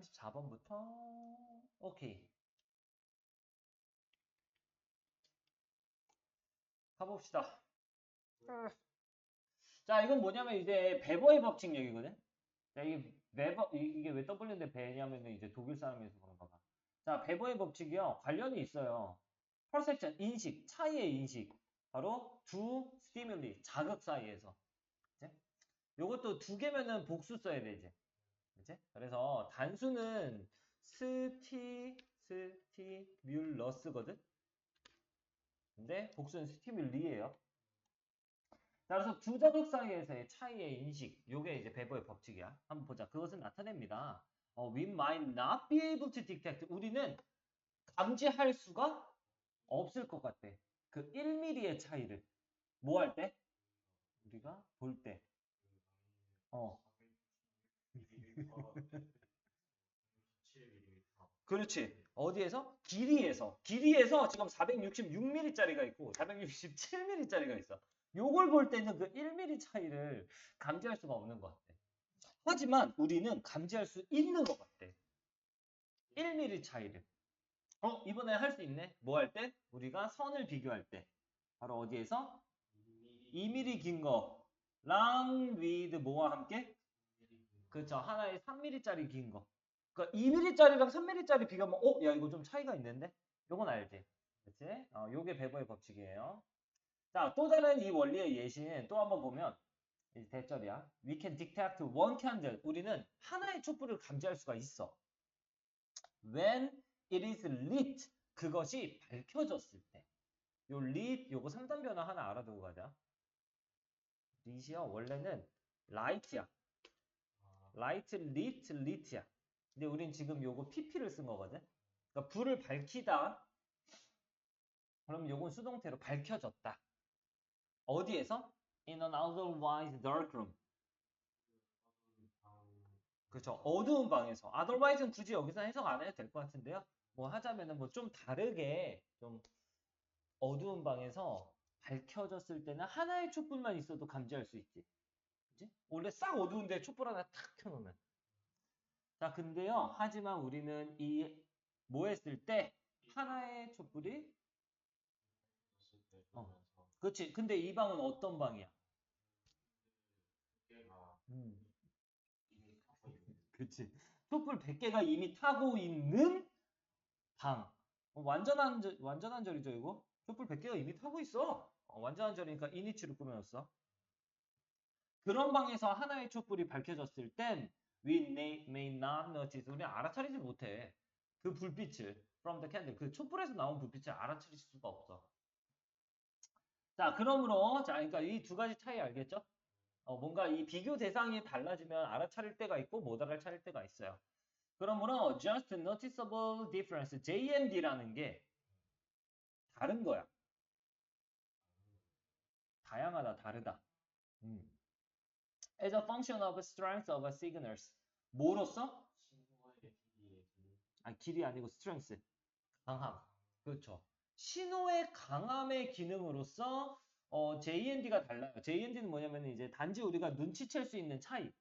34번부터 오케이. 가봅시다. 자, 이건 뭐냐면 이제 베버의 법칙 얘기거든. 자, 이게 왜 W인데 배냐면은 이제 독일 사람이어서 그런가 봐. 자, 베버의 법칙이요. 관련이 있어요. perception, 인식, 차이의 인식. 바로 두 스티뮬리, 자극 사이에서. 그치? 요것도 두 개면은 복수 써야 되지. 그치? 그래서 단수는 스티뮬러스거든. 근데 복수는 스티뮬리예요. 따라서 두 자극 사이에서의 차이의 인식, 요게 이제 베버의 법칙이야. 한번 보자. 그것은 나타냅니다. We might not be able to detect. 우리는 감지할 수가 없을 것 같아. 그 1mm의 차이를. 뭐 할 때? 우리가 볼 때. 어. 그렇지. 어디에서? 길이에서. 길이에서 지금 466mm짜리가 있고 467mm짜리가 있어. 요걸 볼 때는 그 1mm 차이를 감지할 수가 없는 것 같아. 하지만 우리는 감지할 수 있는 것 같아. 1mm 차이를. 이번에 할 수 있네. 뭐 할 때? 우리가 선을 비교할 때. 바로 어디에서? 2mm 긴 거랑 with 뭐와 함께? 그렇죠. 하나에 3mm짜리 긴 거. 그러니까 2mm짜리랑 3mm짜리 비교하면 야 이거 좀 차이가 있는데? 요건 알지? 그치? 요게 베버의 법칙이에요. 자, 또 다른 이 원리의 예시는 또 한번 보면 이제 대절이야. We can detect one candle. 우리는 하나의 촛불을 감지할 수가 있어. When it is lit. 그것이 밝혀졌을 때. 요 lit 요거 3단 변화 하나 알아두고 가자. lit이요. 원래는 light야. light, lit, lit야. 근데 우린 지금 요거 pp를 쓴 거거든. 그러니까 불을 밝히다. 그럼 요건 수동태로 밝혀졌다. 어디에서? In an otherwise dark room. 그렇죠. 어두운 방에서. otherwise는 굳이 여기서 해석 안 해도 될 것 같은데요. 뭐 하자면은 뭐 좀 다르게 좀 어두운 방에서 밝혀졌을 때는 하나의 촛불만 있어도 감지할 수 있지. 그치? 원래 싹 어두운데 촛불 하나 탁 켜놓으면. 자, 근데요. 하지만 우리는 뭐 했을 때 하나의 촛불이 그렇지. 근데 이 방은 어떤 방이야? 음. 그치. 촛불 100개가 이미 타고 있는 방. 완전한 절이죠, 이거? 촛불 100개가 이미 타고 있어. 완전한 절이니까 이니치로 꾸며놨어. 그런 방에서 하나의 촛불이 밝혀졌을 땐 we may not notice. 우리는 알아차리지 못해. 그 불빛을 from the candle. 그 촛불에서 나온 불빛을 알아차릴 수가 없어. 자, 그러므로 그러니까 이 두 가지 차이 알겠죠? 뭔가 이 비교 대상이 달라지면 알아차릴 때가 있고 못 알아차릴 때가 있어요. 그러므로 just noticeable difference, JND라는 게 다른 거야. 다양하다, 다르다. As a function of strength of signals. 뭐로써? 길이 아니고 strength. 강함. 그렇죠. 신호의 강함의 기능으로서 JND가 달라요. JND는 뭐냐면 이제 단지 우리가 눈치챌 수 있는 차이.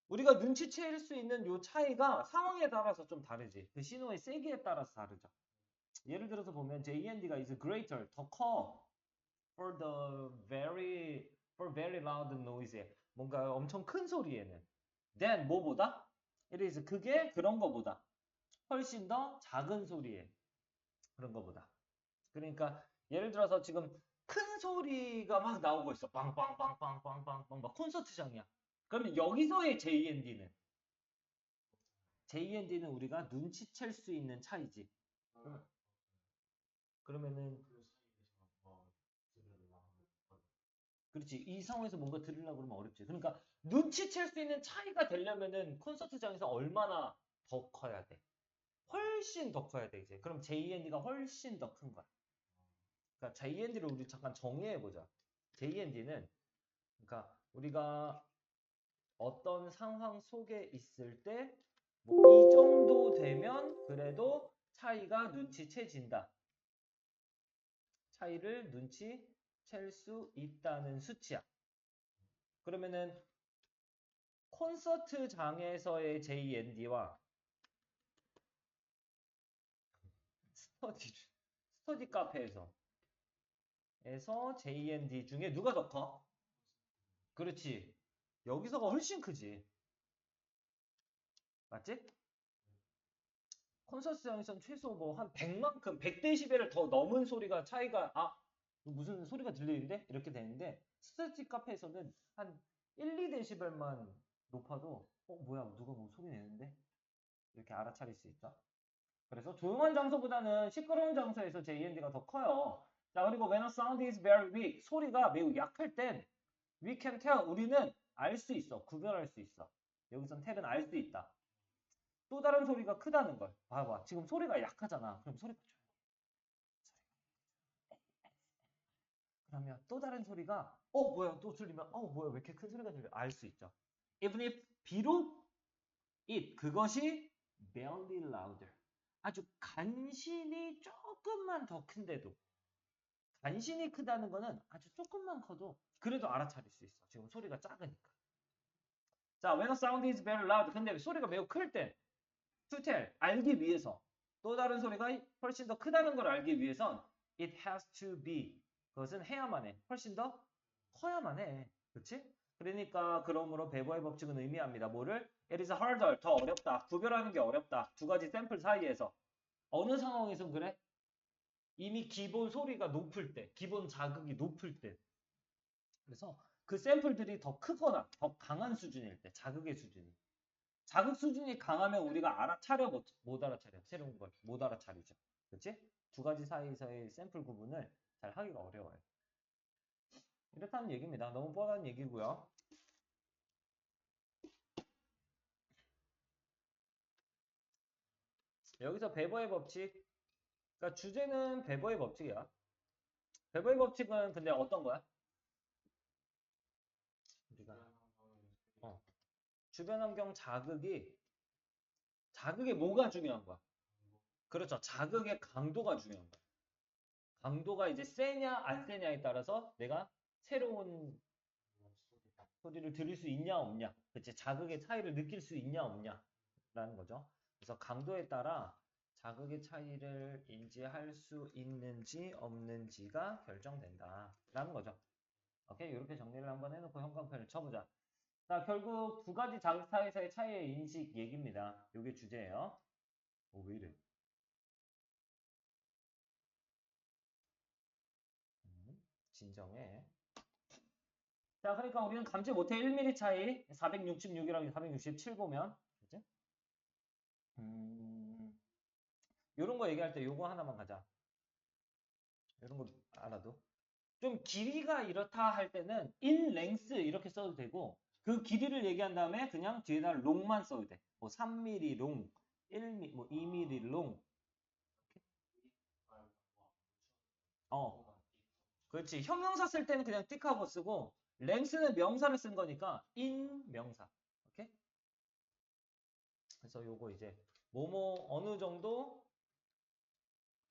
우리가 눈치챌 수 있는 요 차이가 상황에 따라서 좀 다르지. 그 신호의 세기에 따라서 다르죠. 예를 들어서 보면 JND가 is greater, 더 커. For very loud noise. 뭔가 엄청 큰 소리에는. Then 뭐보다? It is 그게 그런 거보다. 훨씬 더 작은 소리에. 그런 거보다. 그러니까 예를 들어서 지금 큰 소리가 막 나오고 있어. 빵빵빵빵빵빵빵 막 콘서트장이야. 그러면 여기서의 JND는 우리가 눈치챌 수 있는 차이지. 그러면은 그렇지. 이 상황에서 뭔가 들으려고 그러면 어렵지. 그러니까 눈치챌 수 있는 차이가 되려면은 콘서트장에서 얼마나 더 커야 돼? 훨씬 더 커야 돼, 이제. 그럼 JND가 훨씬 더 큰 거야. 그러니까 JND를 우리 잠깐 정의해 보자. JND는 그러니까 우리가 어떤 상황 속에 있을 때 뭐 이 정도 되면 그래도 차이가 눈치채진다. 차이를 눈치챌 수 있다는 수치야. 그러면은 콘서트장에서의 JND와 스터디 카페에서 JND 중에 누가 더 커? 그렇지. 여기서가 훨씬 크지. 맞지? 콘서트장에서는 최소 뭐 한 100만큼, 100데시벨을 더 넘은 소리가 차이가, 무슨 소리가 들리는데? 이렇게 되는데, 스터디 카페에서는 한 1, 2데시벨만 높아도, 뭐야, 누가 뭐 소리 내는데? 이렇게 알아차릴 수 있죠. 그래서 조용한 장소보다는 시끄러운 장소에서 JND가 더 커요. 자, 그리고 when a sound is very weak, 소리가 매우 약할 땐 we can tell, 우리는 알 수 있어. 구별할 수 있어. 여기선 tell은 알 수 있다. 또 다른 소리가 크다는 걸. 봐봐. 지금 소리가 약하잖아. 그럼 소리가 조용해. 그러면 또 다른 소리가 뭐야 또 들리면 뭐야 왜 이렇게 큰 소리가 들려? 알 수 있죠. Even if 비록 그것이 barely louder. 아주 간신히 조금만 더 큰데도 간신히 크다는 거는 아주 조금만 커도 그래도 알아차릴 수 있어. 지금 소리가 작으니까. 자, when a sound is very loud. 근데 소리가 매우 클 때, to tell, 알기 위해서. 또 다른 소리가 훨씬 더 크다는 걸 알기 위해선 it has to be. 그것은 해야만 해. 훨씬 더 커야만 해. 그렇지? 그러니까 그러므로 배버의 법칙은 의미합니다. 뭐를? It is harder. 더 어렵다. 구별하는 게 어렵다. 두 가지 샘플 사이에서. 어느 상황에선 그래? 이미 기본 소리가 높을 때, 기본 자극이 높을 때. 그래서 그 샘플들이 더 크거나 더 강한 수준일 때, 자극의 수준이. 자극 수준이 강하면 우리가 알아차려 못 알아차려. 새로운 걸 못 알아차리죠. 그렇지? 두 가지 사이에서의 샘플 구분을 잘 하기가 어려워요. 이렇다는 얘기입니다. 너무 뻔한 얘기고요. 여기서 베버의 법칙, 그러니까 주제는 베버의 법칙이야. 베버의 법칙은 근데 어떤 거야? 우리가 주변 환경 자극의 뭐가 중요한 거야? 그렇죠. 자극의 강도가 중요한 거야. 강도가 이제 세냐 안 세냐에 따라서 내가 새로운 소리를 들을 수 있냐 없냐. 그치? 자극의 차이를 느낄 수 있냐 없냐 라는 거죠. 그래서 강도에 따라 자극의 차이를 인지할 수 있는지 없는지가 결정된다 라는 거죠. 오케이, 이렇게 정리를 한번 해놓고 형광펜을 쳐보자. 자, 결국 두 가지 자극 사이사의 차이의 인식 얘기입니다. 이게 주제예요. 왜 이래? 진정해. 자, 그러니까 우리는 감지 못해 1mm 차이 466이랑 467 보면 그치? 요런 거 얘기할 때 요거 하나만 가자. 요런 거 알아도. 좀 길이가 이렇다 할 때는 in length 이렇게 써도 되고 그 길이를 얘기한 다음에 그냥 뒤에다 long만 써도 돼. 뭐 3mm long, 1mm, 뭐 2mm long. 그렇지. 형용사 쓸 때는 그냥 띡하고 쓰고 length는 명사를 쓴 거니까 in 명사. 오케이? 그래서 요거 이제 뭐뭐 어느 정도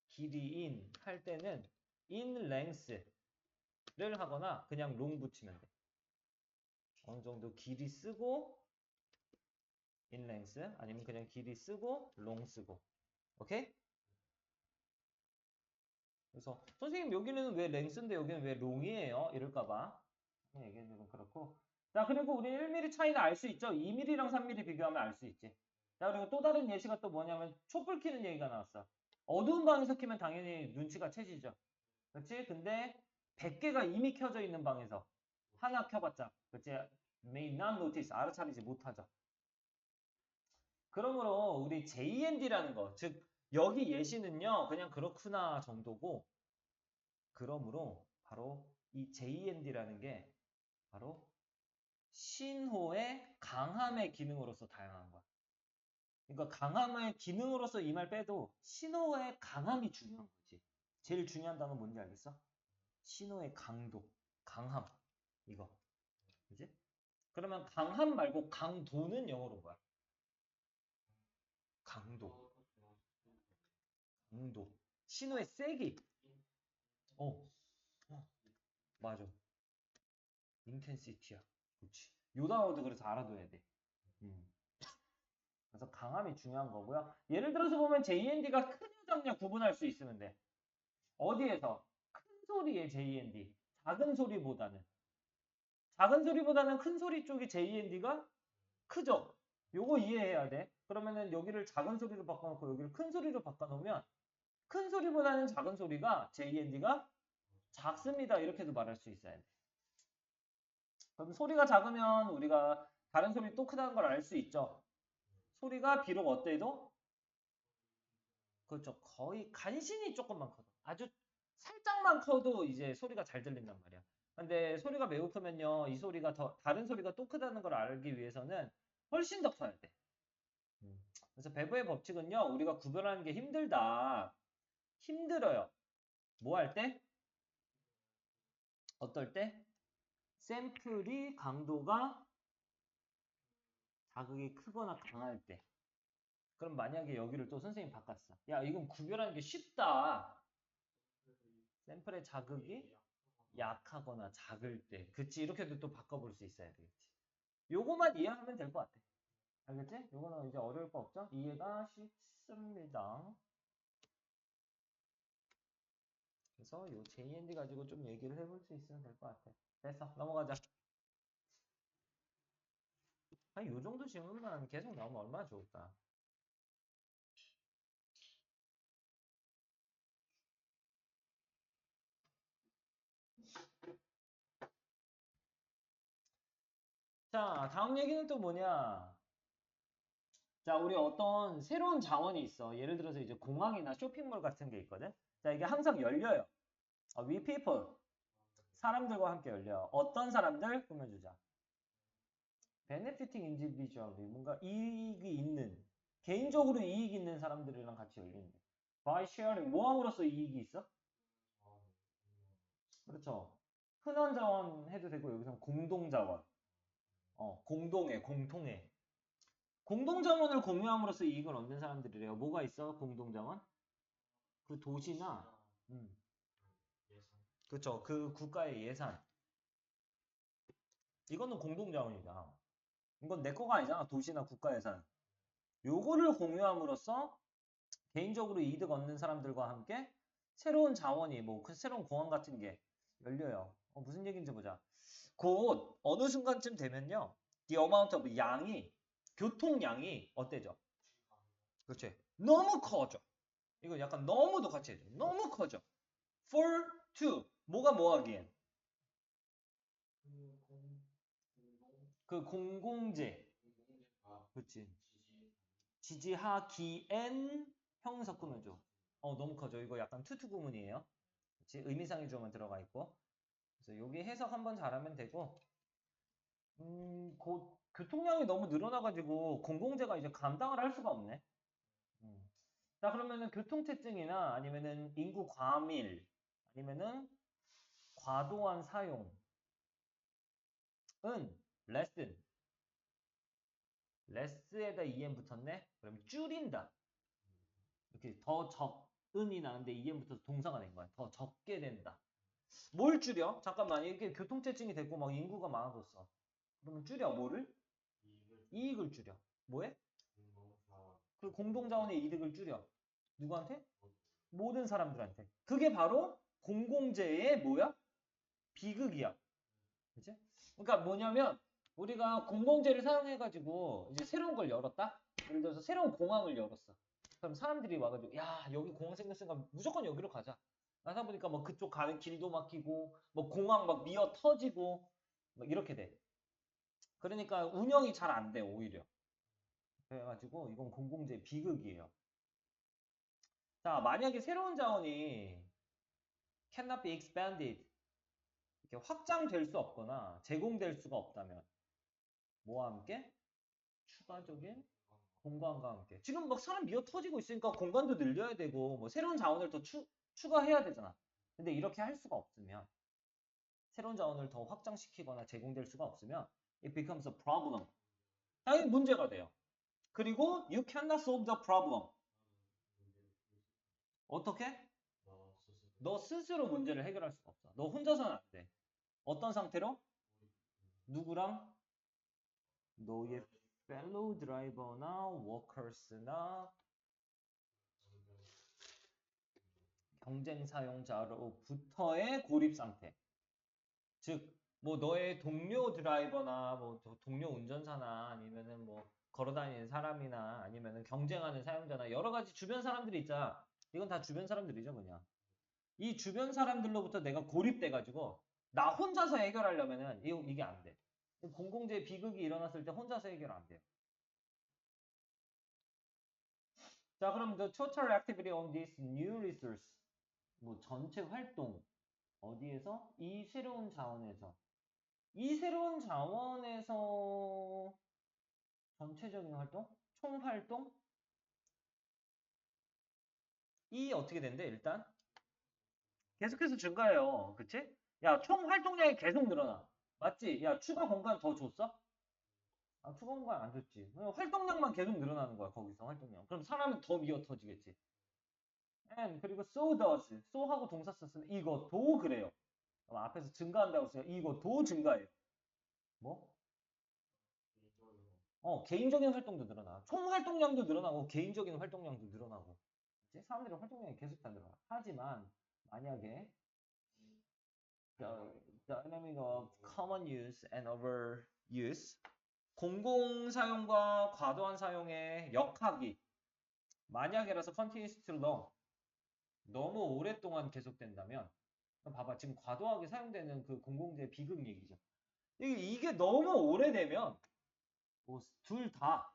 길이인 할 때는 in length를 하거나 그냥 long 붙이면 돼. 어느 정도 길이 쓰고 in length 아니면 그냥 길이 쓰고 long 쓰고. 오케이? 그래서 선생님 여기는 왜 length인데 여기는 왜 long이에요? 이럴까봐 얘기해주면 그렇고. 자, 그리고 우리 1mm 차이는 알 수 있죠? 2mm랑 3mm 비교하면 알 수 있지. 자, 그리고 또 다른 예시가 또 뭐냐면 촛불 켜는 얘기가 나왔어. 어두운 방에서 켜면 당연히 눈치가 채지죠. 그렇지? 근데 100개가 이미 켜져 있는 방에서 하나 켜봤자 그렇지? may not notice 알아차리지 못하죠. 그러므로 우리 JND라는 거, 즉 여기 예시는요 그냥 그렇구나 정도고 그러므로 바로 이 JND라는 게 바로 신호의 강함의 기능으로서 다양한 거야. 그러니까 강함의 기능으로서 이 말 빼도 신호의 강함이 중요한 거지. 제일 중요한 단어 뭔지 알겠어? 신호의 강도, 강함 이거. 그지? 그러면 강함 말고 강도는 영어로 뭐야? 강도. 강도. 신호의 세기. 어, 맞아. 인텐시티야. 그렇지. 요 단어도 그래서 알아둬야 돼. 음. 그래서 강함이 중요한 거고요. 예를 들어서 보면 JND가 크냐 작냐 구분할 수 있으면 돼. 어디에서? 큰 소리의 JND. 작은 소리보다는 큰 소리 쪽이 JND가 크죠? 요거 이해해야 돼. 그러면은 여기를 작은 소리로 바꿔놓고 여기를 큰 소리로 바꿔놓으면 큰 소리보다는 작은 소리가 JND가 작습니다. 이렇게도 말할 수 있어야 돼. 그럼 소리가 작으면 우리가 다른 소리 또 크다는 걸 알 수 있죠. 소리가 비록 어때도 그렇죠. 거의 간신히 조금만 커도 아주 살짝만 커도 이제 소리가 잘 들린단 말이야. 근데 소리가 매우 크면요. 이 소리가 더 다른 소리가 또 크다는 걸 알기 위해서는 훨씬 더 커야 돼. 그래서 배브의 법칙은요. 우리가 구별하는 게 힘들다. 힘들어요. 뭐 할 때? 어떨 때? 샘플이 강도가 자극이 크거나 강할 때. 그럼 만약에 여기를 또 선생님 바꿨어. 야, 이건 구별하는 게 쉽다. 샘플의 자극이 약하거나 작을 때. 그치? 이렇게도 또 바꿔볼 수 있어야 되겠지. 요거만 이해하면 될 것 같아. 알겠지? 요거는 이제 어려울 거 없죠? 이해가 쉽습니다. 그래서 요 JND 가지고 좀 얘기를 해볼 수 있으면 될 것 같아. 됐어. 넘어가자. 한 요 정도 질문만 계속 나오면 얼마나 좋을까? 자, 다음 얘기는 또 뭐냐? 자, 우리 어떤 새로운 자원이 있어. 예를 들어서 이제 공항이나 쇼핑몰 같은 게 있거든. 자, 이게 항상 열려요. We people. 사람들과 함께 열려. 어떤 사람들? 꾸며주자. benefiting individually. 뭔가 이익이 있는, 개인적으로 이익이 있는 사람들이랑 같이 열리는. by sharing. 모함으로써 이익이 있어? 그렇죠. 흔한 자원 해도 되고, 여기서는 공동자원. 공동해, 공통해. 공동자원을 공유함으로써 이익을 얻는 사람들이래요. 뭐가 있어? 공동자원? 그 도시나, 그렇죠. 그 국가의 예산. 이거는 공동자원이잖아. 이건 내 거가 아니잖아. 도시나 국가 예산. 요거를 공유함으로써 개인적으로 이득 얻는 사람들과 함께 새로운 자원이 뭐 그 새로운 공항 같은 게 열려요. 무슨 얘기인지 보자. 곧 어느 순간쯤 되면요. The amount of 양이 교통량이 어때져? 그렇지. 너무 커져. 이거 약간 너무도 같이 해줘. 너무 커져. For to 뭐가 뭐하기엔 그 공공재. 그렇지. 지지하기엔 형용사 꾸며줘. 너무 커져. 이거 약간 투투 구문이에요. 그치? 의미상의 주어만 들어가 있고. 그래서 여기 해석 한번 잘하면 되고, 곧 교통량이 너무 늘어나가지고 공공재가 이제 감당을 할 수가 없네. 자, 그러면은 교통체증이나 아니면은 인구 과밀, 아니면은 과도한 사용은 레슨. 레스에다 en 붙었네? 그럼 줄인다. 이렇게 더 적은이 나는데 en 붙어서 동사가 된 거야. 더 적게 된다. 뭘 줄여? 잠깐만, 이게 교통체증이 됐고 막 인구가 많아졌어. 그러면 줄여 뭐를? 이익을 줄여. 뭐해? 그 공동자원의 이득을 줄여. 누구한테? 모든 사람들한테. 그게 바로 공공재의 뭐야? 비극이야. 그치? 그러니까 뭐냐면 우리가 공공재를 사용해가지고 이제 새로운 걸 열었다? 예를 들어서 새로운 공항을 열었어. 그럼 사람들이 와가지고 야 여기 공항 생겼으니까 무조건 여기로 가자. 가다 보니까 뭐 그쪽 가는 길도 막히고 뭐 공항 막 미어 터지고 막 이렇게 돼. 그러니까 운영이 잘 안 돼 오히려. 그래가지고 이건 공공재 비극이에요. 자 만약에 새로운 자원이 cannot be expanded 이렇게 확장될 수 없거나 제공될 수가 없다면 뭐와 함께? 추가적인 공간과 함께. 지금 막 사람 미어 터지고 있으니까 공간도 늘려야 되고 뭐 새로운 자원을 더 추가해야 되잖아. 근데 이렇게 할 수가 없으면 새로운 자원을 더 확장시키거나 제공될 수가 없으면 it becomes a problem. 당연히 문제가 돼요. 그리고 you cannot solve the problem. 어떻게? 너 스스로 문제를 해결할 수가 없어. 너 혼자서는 안 돼. 어떤 상태로? 누구랑? 너의 fellow driver나 workers나 경쟁 사용자로부터의 고립 상태. 즉, 뭐 너의 동료 드라이버나 뭐 동료 운전사나 아니면은 뭐 걸어다니는 사람이나 아니면은 경쟁하는 사용자나 여러 가지 주변 사람들이 있잖아. 이건 다 주변 사람들이죠, 그냥. 이 주변 사람들로부터 내가 고립돼가지고 나 혼자서 해결하려면은 이게 안 돼. 공공재 비극이 일어났을 때 혼자서 해결 안 돼요. 자, 그럼 the total activity on this new resource. 뭐 전체 활동 어디에서? 이 새로운 자원에서. 이 새로운 자원에서 전체적인 활동? 총 활동? 이 어떻게 된대, 일단? 계속해서 증가해요. 그치? 야, 총 활동량이 계속 늘어나. 맞지? 야, 추가 공간 더 줬어? 아, 추가 공간 안 줬지. 활동량만 계속 늘어나는 거야, 거기서 활동량. 그럼 사람은 더 미어 터지겠지. and 그리고 so does. so하고 동사 썼으면 이것도 그래요. 그럼 앞에서 증가한다고 했어요. 이것도 증가해요. 뭐? 개인적인 활동도 늘어나. 총 활동량도 늘어나고 개인적인 활동량도 늘어나고. 이제 사람들의 활동량이 계속 다 늘어나. 하지만 만약에 dynamic of common use and overuse 공공 사용과 과도한 사용의 역학이 만약에라서 continuous to long 너무 오랫동안 계속된다면 그럼 봐봐 지금 과도하게 사용되는 그 공공재 비극 얘기죠. 이게 너무 오래되면 뭐 둘 다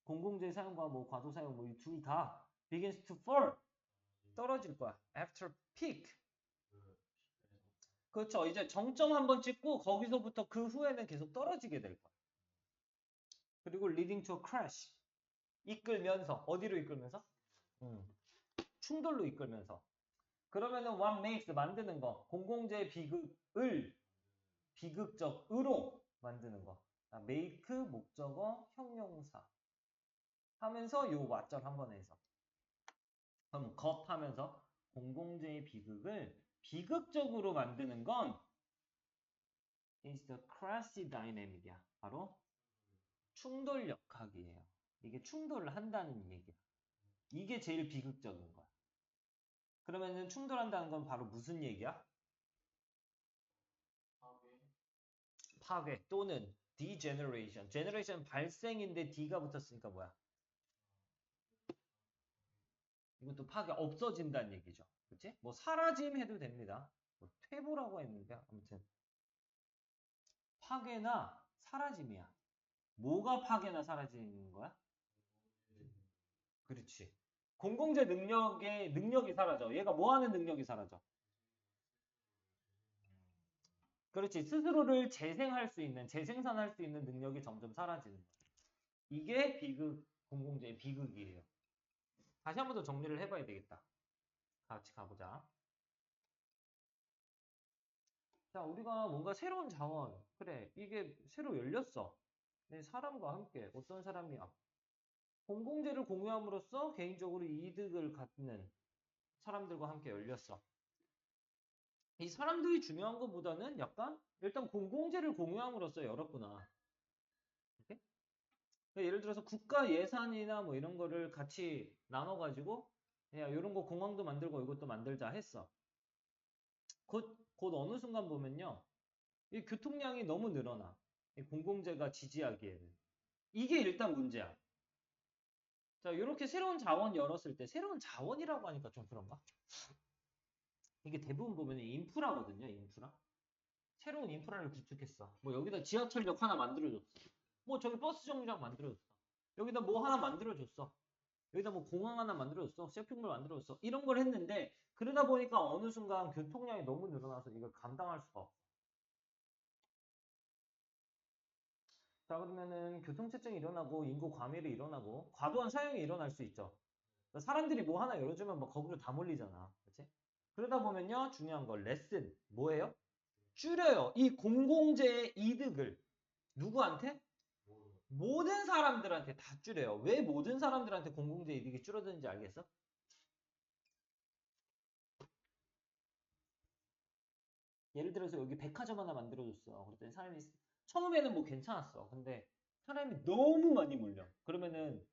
공공재 사용과 뭐 과도 사용 뭐 둘 다 begins to fall 떨어질 거야. after peak 그렇죠. 이제 정점 한번 찍고 거기서부터 그 후에는 계속 떨어지게 될 거야. 그리고 leading to a crash 이끌면서 어디로 이끌면서? 충돌로 이끌면서 그러면은 what makes 만드는 거 공공재 비극을 비극적으로 만드는 거 make 목적어 형용사 하면서 요 왓절 한번 해서 그럼 것 하면서 공공재의 비극을 비극적으로 만드는 건 is the crash dynamic이야. 바로 충돌 역학이에요. 이게 충돌을 한다는 얘기야. 이게 제일 비극적인 거야. 그러면은 충돌한다는 건 바로 무슨 얘기야? 파괴 또는 degeneration. generation 발생인데 D가 붙었으니까 뭐야? 이것도 파괴 없어진다는 얘기죠. 그치? 뭐 사라짐 해도 됩니다. 뭐 퇴보라고 했는데 아무튼 파괴나 사라짐이야. 뭐가 파괴나 사라지는 거야? 그렇지. 공공재 능력의 능력이 사라져. 얘가 뭐 하는 능력이 사라져? 그렇지. 스스로를 재생할 수 있는, 재생산할 수 있는 능력이 점점 사라지는 거야. 이게 비극, 공공재의 비극이에요. 다시 한 번 더 정리를 해봐야 되겠다. 같이 가보자. 자, 우리가 뭔가 새로운 자원, 그래, 이게 새로 열렸어. 내 사람과 함께 어떤 사람이야? 공공재를 공유함으로써 개인적으로 이득을 갖는 사람들과 함께 열렸어. 이 사람들이 중요한 것보다는 약간 일단 공공재를 공유함으로써 열었구나. 이렇게? 예를 들어서 국가 예산이나 뭐 이런 거를 같이 나눠가지고 야, 이런 거 공항도 만들고 이것도 만들자 했어. 곧 어느 순간 보면요. 이 교통량이 너무 늘어나. 이 공공재가 지지하기에는. 이게 일단 문제야. 자, 이렇게 새로운 자원 열었을 때, 새로운 자원이라고 하니까 좀 그런가? 이게 대부분 보면 인프라거든요, 인프라. 새로운 인프라를 구축했어. 뭐 여기다 지하철역 하나 만들어줬어. 뭐 저기 버스 정류장 만들어줬어. 여기다 뭐 하나 만들어줬어. 여기다 뭐 공항 하나 만들어줬어. 쇼핑몰 만들어줬어. 이런 걸 했는데, 그러다 보니까 어느 순간 교통량이 너무 늘어나서 이걸 감당할 수가 없어. 자, 그러면은 교통체증이 일어나고 인구 과밀이 일어나고 과도한 사용이 일어날 수 있죠. 사람들이 뭐 하나 열어주면 뭐 거기로 다 몰리잖아. 그치? 그러다 보면요, 중요한 거, 레슨. 뭐예요? 줄여요. 이 공공재의 이득을. 누구한테? 모든 사람들한테 다 줄여요. 왜 모든 사람들한테 공공재 이득이 줄어드는지 알겠어? 예를 들어서 여기 백화점 하나 만들어줬어. 그랬더니 사람이 처음에는 뭐 괜찮았어. 근데 사람이 너무 많이 몰려. 그러면은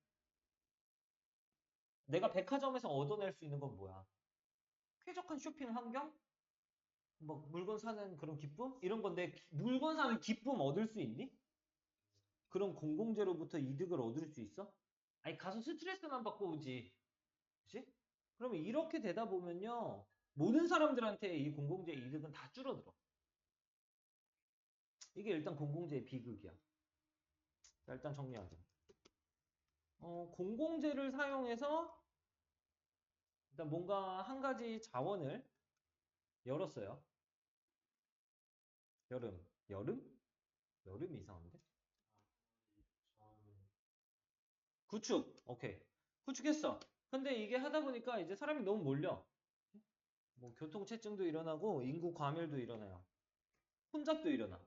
내가 백화점에서 얻어낼 수 있는 건 뭐야? 쾌적한 쇼핑 환경? 뭐 물건 사는 그런 기쁨? 이런 건데 물건 사는 기쁨 얻을 수 있니? 그런 공공재로부터 이득을 얻을 수 있어? 아니 가서 스트레스만 받고 오지. 그치? 그러면 이렇게 되다 보면요. 모든 사람들한테 이 공공재 이득은 다 줄어들어. 이게 일단 공공재의 비극이야. 자, 일단 정리하자. 공공재를 사용해서 일단 뭔가 한 가지 자원을 열었어요. 여름. 여름? 여름이 이상한데? 구축. 오케이. 구축했어. 근데 이게 하다 보니까 이제 사람이 너무 몰려. 뭐 교통체증도 일어나고 인구 과밀도 일어나요. 혼잡도 일어나.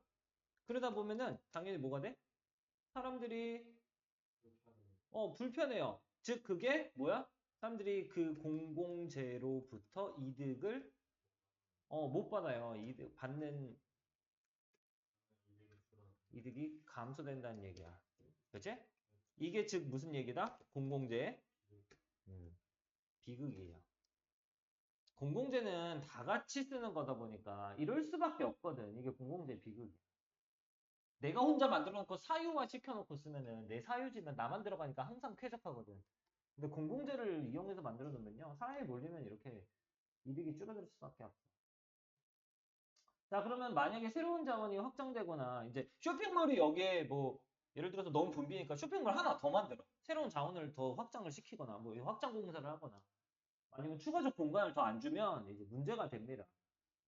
그러다 보면은 당연히 뭐가 돼? 사람들이 불편해요. 즉 그게 뭐야? 사람들이 그 공공재로부터 이득을 못 받아요. 이득 받는 이득이 감소된다는 얘기야. 그치? 이게 즉 무슨 얘기다? 공공재 비극이에요. 공공재는 다 같이 쓰는 거다 보니까 이럴 수밖에 없거든. 이게 공공재 비극이야. 내가 혼자 만들어 놓고 사유화 시켜놓고 쓰면은 내 사유지면 나만 들어가니까 항상 쾌적하거든. 근데 공공재를 이용해서 만들어 놓으면요. 사람이 몰리면 이렇게 이득이 줄어들 수밖에 없어. 자, 그러면 만약에 새로운 자원이 확장되거나 이제 쇼핑몰이 여기에 뭐 예를 들어서 너무 붐비니까 쇼핑몰 하나 더 만들어. 새로운 자원을 더 확장을 시키거나 뭐 확장 공사를 하거나 아니면 추가적 공간을 더 안 주면 이제 문제가 됩니다.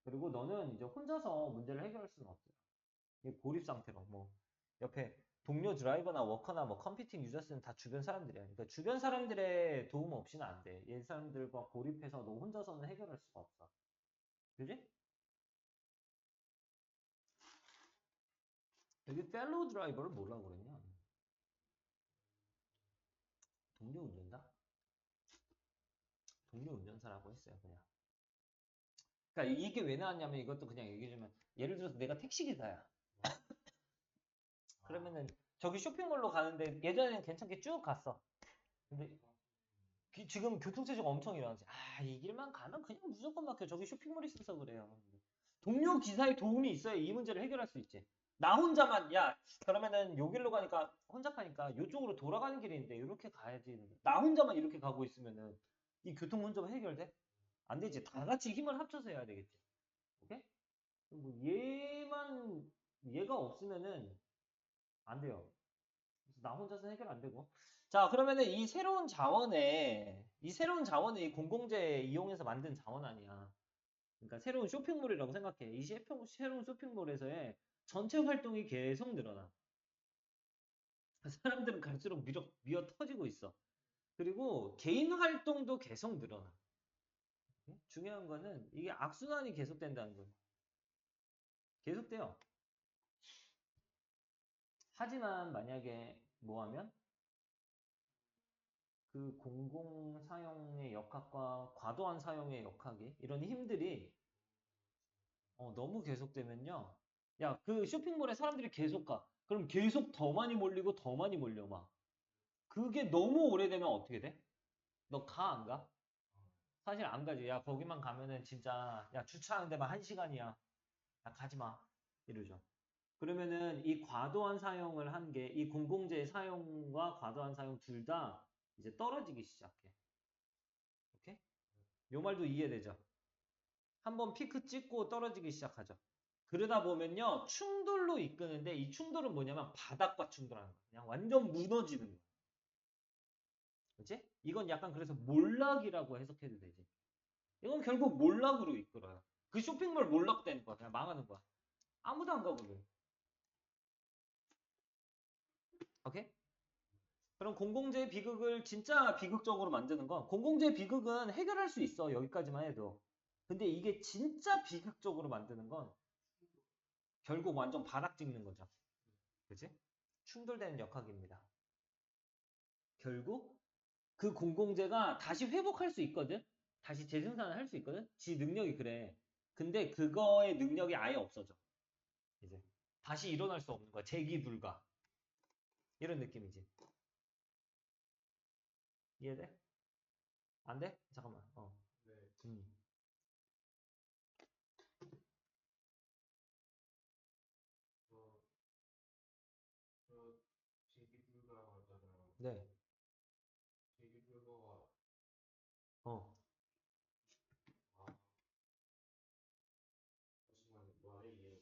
그리고 너는 이제 혼자서 문제를 해결할 수는 없어요. 이게 고립 상태로 뭐 옆에 동료 드라이버나 워커나 뭐 컴퓨팅 유저스는 다 주변 사람들이야. 그러니까 주변 사람들의 도움 없이는 안 돼. 얘 사람들과 고립해서 너 혼자서는 해결할 수가 없어. 그지? 여기 펠로우 드라이버를 뭐라고 그랬냐? 동료 운전자? 동료 운전사라고 했어요, 그냥. 그러니까 이게 왜 나왔냐면 이것도 그냥 얘기해주면 예를 들어서 내가 택시 기사야. 그러면은 저기 쇼핑몰로 가는데 예전에는 괜찮게 쭉 갔어. 근데 지금 교통체증 엄청 일어나지. 아, 이 길만 가면 그냥 무조건 막혀. 저기 쇼핑몰 있어서 그래요. 동료 기사의 도움이 있어야 이 문제를 해결할 수 있지. 나 혼자만, 야, 그러면은 요 길로 가니까 혼잡하니까 요쪽으로 돌아가는 길인데 이렇게 가야지. 나 혼자만 이렇게 가고 있으면은 이 교통 문제가 해결돼? 안 되지. 다 같이 힘을 합쳐서 해야 되겠지. 오케이? 뭐 얘가 없으면은 안 돼요. 그래서 나 혼자서 해결 안 되고. 자, 그러면은 이 새로운 자원은 이 공공재 이용해서 만든 자원 아니야. 그러니까 새로운 쇼핑몰이라고 생각해. 이 새로운 쇼핑몰에서의 전체 활동이 계속 늘어나. 사람들은 갈수록 미어 터지고 있어. 그리고 개인 활동도 계속 늘어나. 중요한 거는 이게 악순환이 계속된다는 거예요. 계속돼요. 하지만 만약에 뭐 하면 그 공공 사용의 역학과 과도한 사용의 역학이 이런 힘들이 너무 계속되면요. 야, 그 쇼핑몰에 사람들이 계속 가. 그럼 계속 더 많이 몰리고 더 많이 몰려 막. 그게 너무 오래되면 어떻게 돼? 너 가, 안 가? 사실 안 가지. 야, 거기만 가면은 진짜 야, 주차하는 데만 1시간이야. 야, 가지 마. 이러죠. 그러면은 이 과도한 사용을 한 게 이 공공재의 사용과 과도한 사용 둘 다 이제 떨어지기 시작해. 오케이? 요 말도 이해되죠? 한번 피크 찍고 떨어지기 시작하죠. 그러다 보면요, 충돌로 이끄는데 이 충돌은 뭐냐면 바닥과 충돌하는 거야. 그냥 완전 무너지는 거야. 그치? 이건 약간 그래서 몰락이라고 해석해도 되지. 이건 결국 몰락으로 이끌어요. 그 쇼핑몰 몰락되는 거야. 그냥 망하는 거야. 아무도 안 가거든. 오케이? 그럼 공공재 비극을 진짜 비극적으로 만드는 건 공공재 비극은 해결할 수 있어. 여기까지만 해도. 근데 이게 진짜 비극적으로 만드는 건 결국 완전 바닥 찍는 거죠. 그치? 충돌되는 역학입니다. 결국 그 공공재가 다시 회복할 수 있거든? 다시 재생산을 할 수 있거든? 지 능력이 그래. 근데 그거의 능력이 아예 없어져. 이제 다시 일어날 수 없는 거야. 재기 불가. 이런 느낌이지. 이해돼? 안 돼? 잠깐만. 네. 제기 불가라고 하잖아요. 네. 제기 불가가 어. 잠시만요. 말이 이해.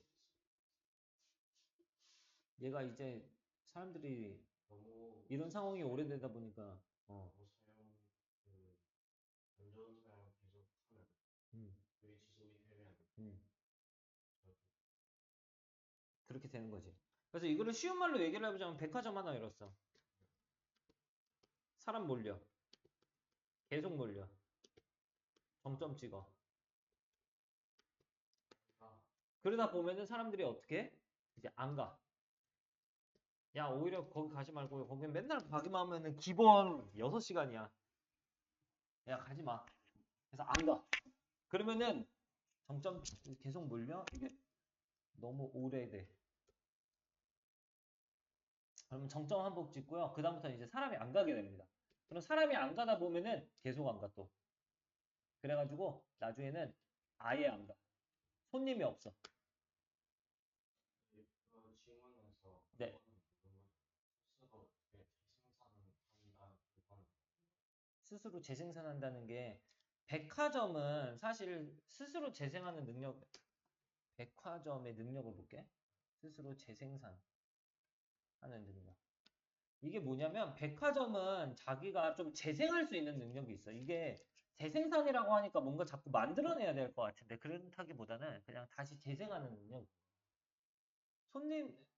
얘가 이제 사람들이 너무 이런 상황이 오래되다 보니까 너무 사용 안전 사용 계속 하면 음, 그게 지속이 되면 음. 그렇게 되는 거지. 그래서 이거를 쉬운 말로 얘기를 해보자면 백화점 하나 열었어. 사람 몰려. 계속 몰려. 점점 찍어. 그러다 보면은 사람들이 어떻게 해? 이제 안 가. 야, 오히려 거기 가지 말고 거기 맨날 가기만 하면은 기본 6시간이야. 야, 가지 마. 그래서 안 가. 그러면은 점점 계속 몰려. 이게 너무 오래돼. 그러면 정점 한복 찍고요. 그다음부터는 이제 사람이 안 가게 됩니다. 그럼 사람이 안 가다 보면은 계속 안 가 또. 그래가지고 나중에는 아예 안 가. 손님이 없어. 징원에서 네. 스스로 재생산한다는 게 백화점은 사실 스스로 재생하는 능력, 백화점의 능력을 볼게. 스스로 재생산하는 능력. 이게 뭐냐면 백화점은 자기가 좀 재생할 수 있는 능력이 있어. 이게 재생산이라고 하니까 뭔가 자꾸 만들어내야 될 것 같은데 그렇다기보다는 그냥 다시 재생하는 능력.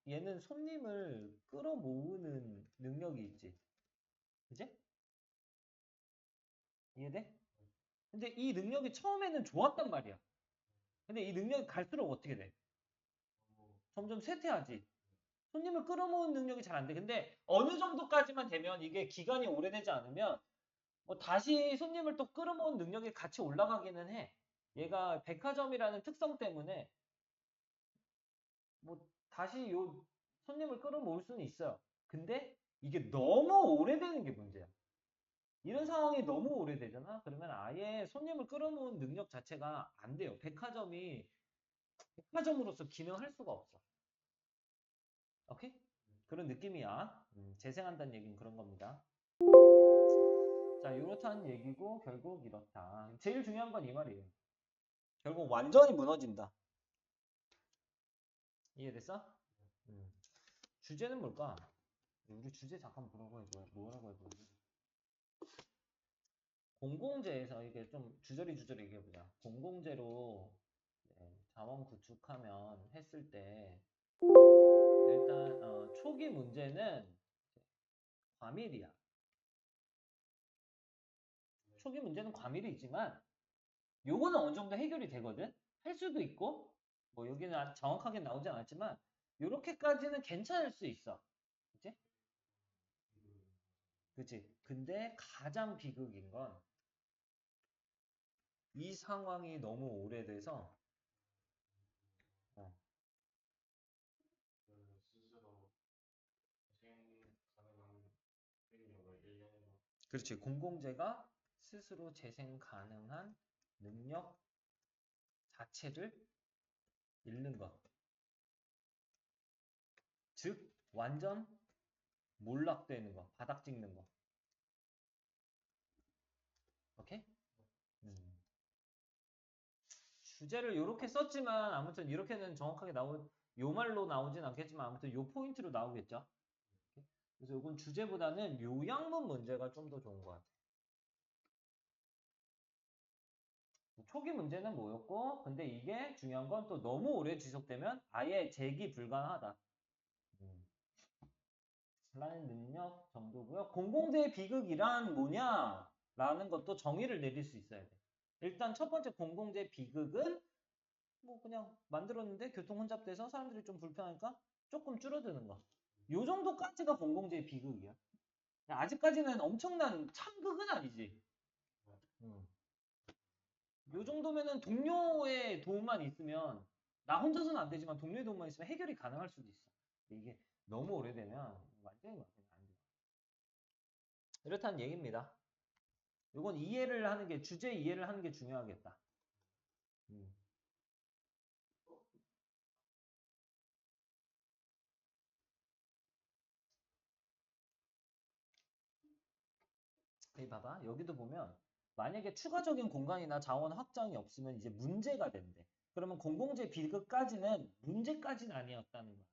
얘는 손님을 끌어모으는 능력이 있지. 그지? 이해돼? 근데 이 능력이 처음에는 좋았단 말이야. 근데 이 능력이 갈수록 어떻게 돼? 점점 쇠퇴하지. 손님을 끌어모으는 능력이 잘 안 돼. 근데 어느 정도까지만 되면 이게 기간이 오래되지 않으면 뭐 다시 손님을 또 끌어모으는 능력이 같이 올라가기는 해. 얘가 백화점이라는 특성 때문에 뭐 다시 요 손님을 끌어모을 수는 있어요. 근데 이게 너무 오래되는 게 문제야. 이런 상황이 너무 오래되잖아? 그러면 아예 손님을 끌어모으는 능력 자체가 안 돼요. 백화점이 백화점으로서 기능할 수가 없어. 오케이? 그런 느낌이야. 재생한다는 얘기는 그런 겁니다. 자, 이렇다는 얘기고 결국 이렇다. 제일 중요한 건 이 말이에요. 결국 완전히 무너진다. 이해됐어? 주제는 뭘까? 우리 주제 잠깐 뭐라고 해보지? 공공재에서 이게 좀 주저리 얘기해보자. 공공재로 자원 구축하면 했을 때 일단 초기 문제는 과밀이야. 초기 문제는 과밀이 있지만 요거는 어느 정도 해결이 되거든? 할 수도 있고 뭐 여기는 정확하게 나오지 않았지만 요렇게까지는 괜찮을 수 있어. 그치? 그치? 근데 가장 비극인 건 이 상황이 너무 오래돼서 그렇지. 공공재가 스스로 재생 가능한 능력 자체를 잃는 것. 즉, 완전 몰락되는 거. 바닥 찍는 거. 오케이? 주제를 이렇게 썼지만 아무튼 이렇게는 정확하게 요 말로 나오진 않겠지만 아무튼 요 포인트로 나오겠죠. 그래서 이건 주제보다는 요양문 문제가 좀 더 좋은 것 같아요. 초기 문제는 뭐였고 근데 이게 중요한 건 또 너무 오래 지속되면 아예 재기 불가하다. 라는 능력 정도고요. 공공재의 비극이란 뭐냐? 라는 것도 정의를 내릴 수 있어야 돼. 일단 첫 번째 공공재 비극은 뭐 그냥 만들었는데 교통 혼잡돼서 사람들이 좀 불편하니까 조금 줄어드는 거. 요 정도까지가 공공재의 비극이야. 아직까지는 엄청난 참극은 아니지. 요 정도면은 동료의 도움만 있으면 나 혼자서는 안 되지만 동료의 도움만 있으면 해결이 가능할 수도 있어. 이게 너무 오래되면 완전히 막 그냥 안 좋아. 이렇다는 얘기입니다. 이건 이해를 하는 게, 주제 이해를 하는 게 중요하겠다. 여기 봐봐. 여기도 보면 만약에 추가적인 공간이나 자원 확장이 없으면 이제 문제가 된대. 그러면 공공재 비급까지는 문제까지는 아니었다는 거야.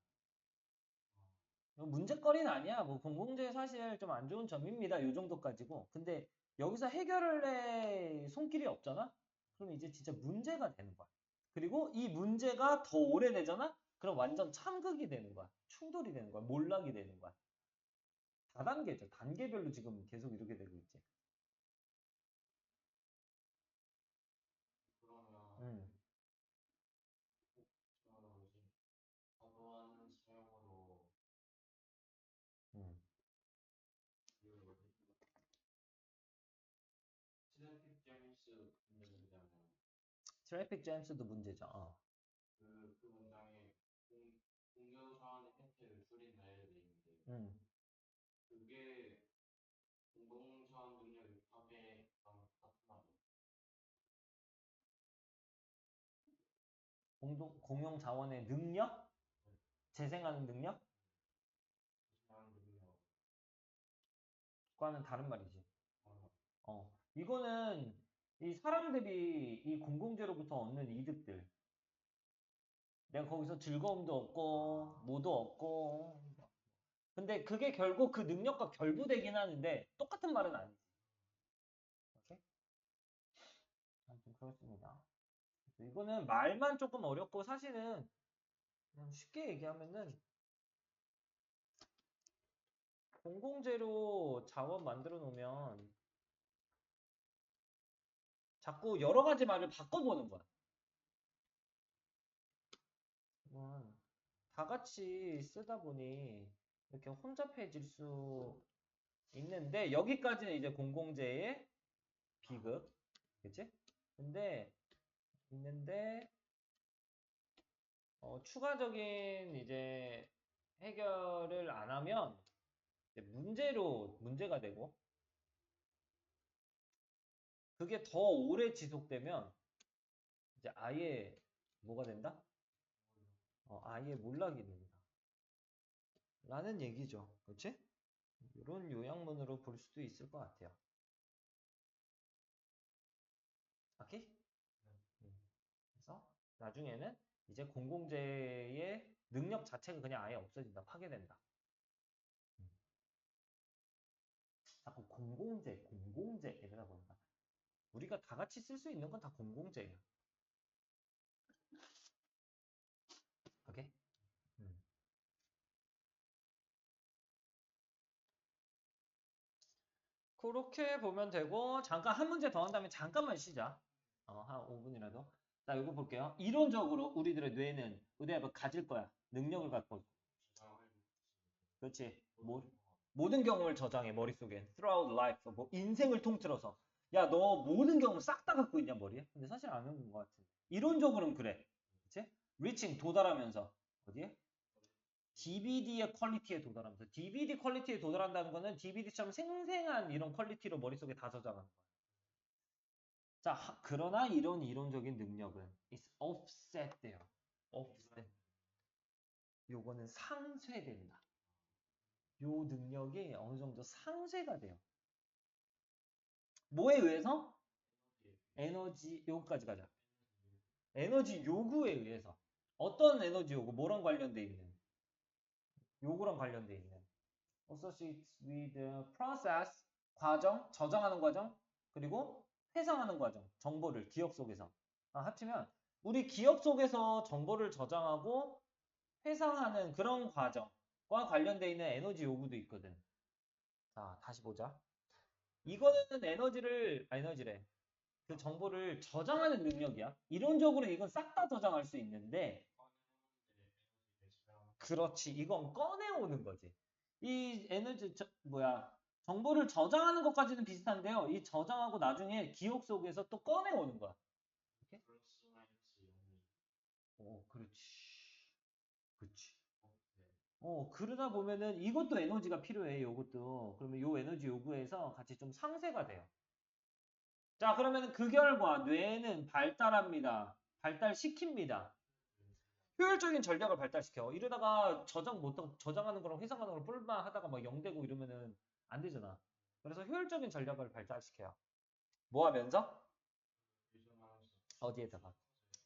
문제거리는 아니야. 뭐 공공재 사실 좀 안 좋은 점입니다. 요 정도까지고. 근데 여기서 해결을 해 손길이 없잖아? 그럼 이제 진짜 문제가 되는 거야. 그리고 이 문제가 더 오래되잖아? 그럼 완전 참극이 되는 거야. 충돌이 되는 거야. 몰락이 되는 거야. 다단계죠. 단계별로 지금 계속 이렇게 되고 있지. 그러면 음. 저 뭐지 과도한 사용으로 음. 그 뭐지 트래픽 잼스 문제잖아요. 트래픽 잼스도 문제죠. 그 문장에 공유 사안의 혜택을 줄인다 이렇게 돼 있는데 음. 그게 공동사안 능력의 파괴랑 같은 말이에요. 공용 자원의 능력? 재생하는 능력? 사안 능력 과는 다른 말이지. 이거는 이 사람들이 이 공공재로부터 얻는 이득들. 내가 거기서 즐거움도 얻고, 뭐도 얻고. 근데 그게 결국 그 능력과 결부되긴 하는데, 똑같은 말은 아니지. 오케이? 아무튼 그렇습니다. 이거는 말만 조금 어렵고, 사실은 그냥 쉽게 얘기하면은, 공공재로 자원 만들어 놓으면, 자꾸 여러 가지 말을 바꿔보는 거야. 다 같이 쓰다 보니 이렇게 혼잡해질 수 있는데 여기까지는 이제 공공재의 비급, 그치? 근데 있는데 추가적인 이제 해결을 안 하면 이제 문제가 되고 그게 더 오래 지속되면 이제 아예 뭐가 된다? 아예 몰락이 된다. 라는 얘기죠. 그치? 이런 요약문으로 볼 수도 있을 것 같아요. 오케이? 그래서 나중에는 이제 공공재의 능력 자체가 그냥 아예 없어진다. 파괴된다. 자꾸 공공재 이러다 보니까 우리가 다 같이 쓸 수 있는 건 다 공공재예요. 오케이? 그렇게 보면 되고 잠깐 한 문제 더 한 다음에 잠깐만 쉬자. 한 5분이라도. 자, 이거 볼게요. 이론적으로 우리들의 뇌는 의대합을 가질 거야. 능력을 갖고. 그렇지. 모든 경험을 저장해, 머릿속에. Throughout life. 뭐 인생을 통틀어서. 야, 너 모든 경험 싹 다 갖고 있냐, 머리에? 근데 사실 안 하는 것 같은데. 이론적으로는 그래. 그치? reaching, 도달하면서. 어디에? DVD의 퀄리티에 도달하면서. DVD 퀄리티에 도달한다는 거는 DVD처럼 생생한 이런 퀄리티로 머릿속에 다 저장하는 거야. 자, 그러나 이런 이론적인 능력은 is offset 돼요. offset. 요거는 상쇄된다. 요 능력이 어느 정도 상쇄가 돼요. 뭐에 의해서? 에너지, 요거까지 가자. 에너지 요구에 의해서. 어떤 에너지 요구? 뭐랑 관련돼 있는? 요구랑 관련돼 있는. associates with process, 과정, 저장하는 과정, 그리고 회상하는 과정, 정보를 기억 속에서. 합치면 우리 기억 속에서 정보를 저장하고 회상하는 그런 과정과 관련돼 있는 에너지 요구도 있거든. 자, 다시 보자. 이거는 에너지래. 그 정보를 저장하는 능력이야. 이론적으로 이건 싹 다 저장할 수 있는데, 그렇지. 이건 꺼내오는 거지. 이 에너지, 정보를 저장하는 것까지는 비슷한데요. 이 저장하고 나중에 기억 속에서 또 꺼내오는 거야. 이렇게? 그렇지. 그렇지. 그러다 보면은 이것도 에너지가 필요해, 요것도. 그러면 요 에너지 요구해서 같이 좀 상쇄가 돼요. 자, 그러면 그 결과 뇌는 발달합니다. 발달시킵니다. 효율적인 전략을 발달시켜. 이러다가 저장하는 거랑 회상하는 거랑 뿔만 하다가 막 0되고 이러면은 안 되잖아. 그래서 효율적인 전략을 발달시켜요. 뭐 하면서? 어디에다가?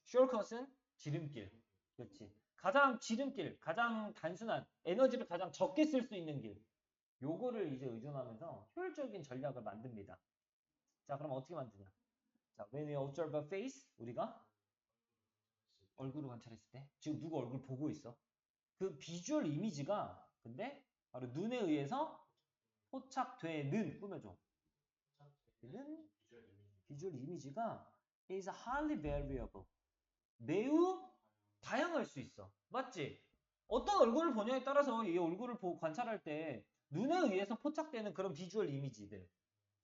숄컷은 지름길. 그렇지. 가장 지름길, 가장 단순한, 에너지를 가장 적게 쓸 수 있는 길. 요거를 이제 의존하면서 효율적인 전략을 만듭니다. 자, 그럼 어떻게 만드냐? 자, when we observe a face, 우리가 얼굴을 관찰했을 때, 지금 누구 얼굴 보고 있어? 그 비주얼 이미지가, 근데 바로 눈에 의해서 포착되는, 꾸며줘. 는 비주얼 이미지가 is highly variable. 매우 다양할 수 있어. 맞지? 어떤 얼굴을 보냐에 따라서 이 얼굴을 관찰할 때 눈에 의해서 포착되는 그런 비주얼 이미지들,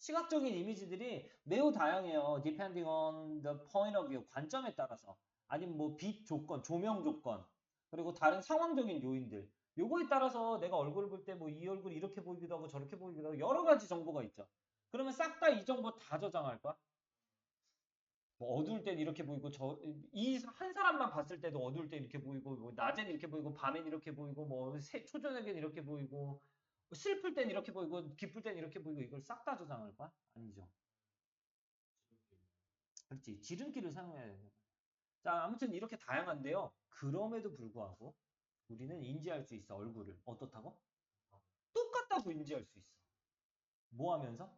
시각적인 이미지들이 매우 다양해요. Depending on the point of view, 관점에 따라서. 아니면 뭐 빛 조건, 조명 조건, 그리고 다른 상황적인 요인들. 요거에 따라서 내가 얼굴을 볼 때 뭐 이 얼굴이 이렇게 보이기도 하고 저렇게 보이기도 하고 여러 가지 정보가 있죠. 그러면 싹 다 이 정보 다 저장할 거야? 뭐 어두울 땐 이렇게 보이고 이 한 사람만 봤을 때도 어두울 땐 이렇게 보이고 뭐 낮엔 이렇게 보이고 밤엔 이렇게 보이고 뭐 초저녁엔 이렇게 보이고 슬플 땐 이렇게 보이고 기쁠 땐 이렇게 보이고 이걸 싹 다 저장할 거야? 아니죠. 그렇지. 지름길을 사용해야 되는 거야. 자, 아무튼 이렇게 다양한데요. 그럼에도 불구하고 우리는 인지할 수 있어, 얼굴을. 어떻다고? 똑같다고 인지할 수 있어. 뭐 하면서?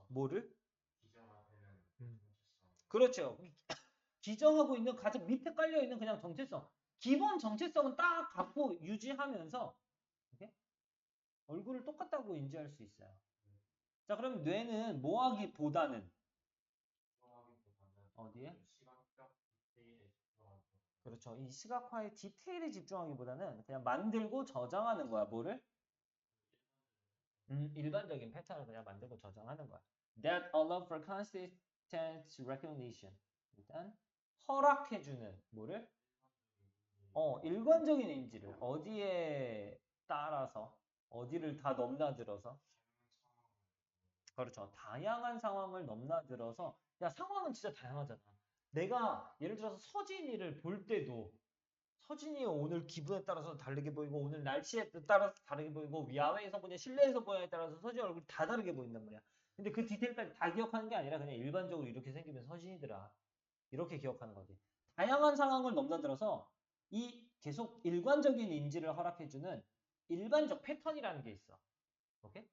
뭐를? 그렇죠. 기정하고 있는 가장 밑에 깔려 있는 그냥 정체성. 기본 정체성은 딱 갖고 유지하면서 이렇게 얼굴을 똑같다고 인지할 수 있어요. 자, 그럼 뇌는 뭐 하기보다는 어디에? 그렇죠. 이 시각화의 디테일에 집중하기보다는 그냥 만들고 저장하는 거야. 뭐를? 일반적인 패턴을 그냥 만들고 저장하는 거야. That allow for consistent recognition. 일단 허락해주는 뭐를? 일관적인 인지를 어디에 따라서 어디를 다 넘나들어서 그렇죠. 다양한 상황을 넘나들어서 야 상황은 진짜 다양하잖아. 내가 예를 들어서 서진이를 볼 때도 서진이 오늘 기분에 따라서 다르게 보이고 오늘 날씨에 따라서 다르게 보이고 야외에서 보냐 실내에서 보냐에 따라서 서진 얼굴이 다 다르게 보인단 말이야. 근데 그 디테일까지 다 기억하는 게 아니라 그냥 일반적으로 이렇게 생기면 서진이더라. 이렇게 기억하는 거지. 다양한 상황을 넘나들어서 이 계속 일관적인 인지를 허락해주는 일반적 패턴이라는 게 있어. 오케이?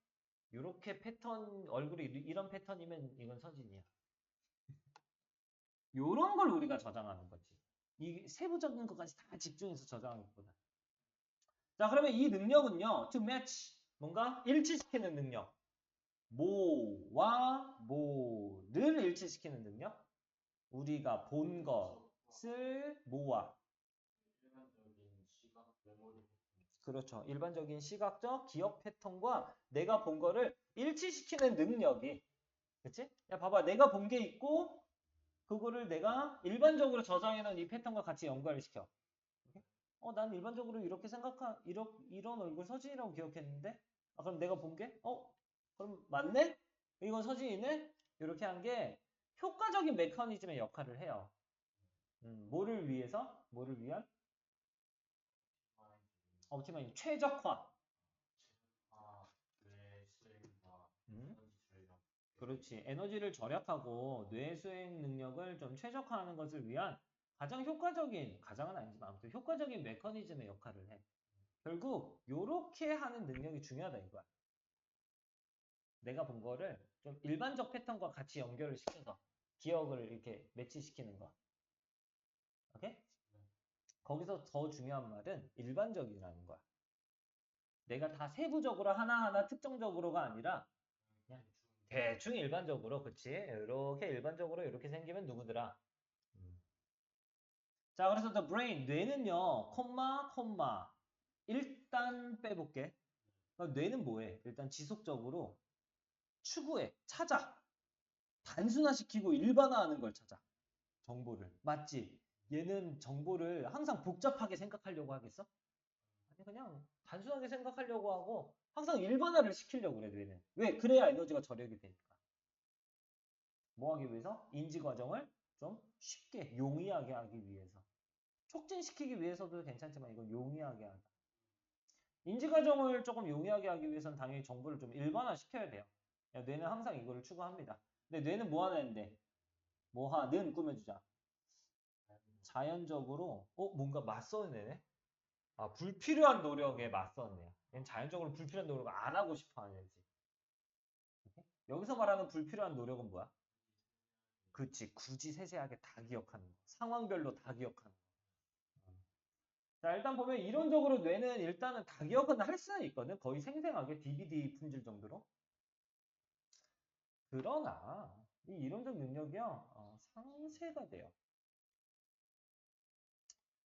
이렇게 패턴, 얼굴이 이런 패턴이면 이건 서진이야. 이런 걸 우리가 저장하는 거지. 이 세부적인 것까지 다 집중해서 저장하는 것보다. 자, 그러면 이 능력은요, to match, 뭔가 일치시키는 능력. 뭐와 뭐를 일치시키는 능력. 우리가 본 것을 뭐와. 그렇죠. 일반적인 시각적 기억 패턴과 내가 본 거를 일치시키는 능력이. 그치? 야, 봐봐. 내가 본 게 있고, 그거를 내가 일반적으로 저장해놓은 이 패턴과 같이 연관을 시켜. 난 일반적으로 이렇게 이런 얼굴 서진이라고 기억했는데, 그럼 내가 본 게, 그럼 맞네? 이건 서진이네? 이렇게 한 게 효과적인 메커니즘의 역할을 해요. 뭐를 위해서? 뭐를 위한? 옵티마이징, 최적화. 음? 그렇지. 에너지를 절약하고 뇌 수행 능력을 좀 최적화하는 것을 위한 가장은 아니지만 아무튼 효과적인 메커니즘의 역할을 해. 결국 요렇게 하는 능력이 중요하다 이거야. 내가 본 거를 좀 일반적 패턴과 같이 연결을 시켜서 기억을 이렇게 매치시키는 거. 오케이? 거기서 더 중요한 말은 일반적이라는 거야. 내가 다 세부적으로 하나하나 특정적으로가 아니라 그냥 대충 일반적으로, 그치? 이렇게 일반적으로 이렇게 생기면 누구더라? 자, 그래서 the brain, 뇌는요, 콤마, 일단 빼볼게. 뇌는 뭐해? 일단 지속적으로 추구해, 찾아. 단순화시키고 일반화하는 걸 찾아. 정보를. 맞지? 얘는 정보를 항상 복잡하게 생각하려고 하겠어? 아니, 그냥 단순하게 생각하려고 하고 항상 일반화를 시키려고 그래, 뇌는. 왜? 그래야 에너지가 절약이 되니까. 뭐 하기 위해서? 인지 과정을 좀 쉽게 용이하게 하기 위해서. 촉진시키기 위해서도 괜찮지만 이건 용이하게 하다. 인지 과정을 조금 용이하게 하기 위해서는 당연히 정보를 좀 일반화 시켜야 돼요. 뇌는 항상 이거를 추구합니다. 근데 뇌는 뭐 하는데? 뭐하는 꾸며주자. 자연적으로 뭔가 맞서는 애네? 아, 불필요한 노력에 맞서는 애야. 얘는 자연적으로 불필요한 노력을 안 하고 싶어 하는 애지. 오케이? 여기서 말하는 불필요한 노력은 뭐야? 그치, 굳이 세세하게 다 기억하는 거. 상황별로 다 기억하는 거. 자, 일단 보면 이론적으로 뇌는 일단은 다 기억은 할 수는 있거든. 거의 생생하게 DVD 품질 정도로. 그러나 이 이론적 능력이요, 상쇄가 돼요.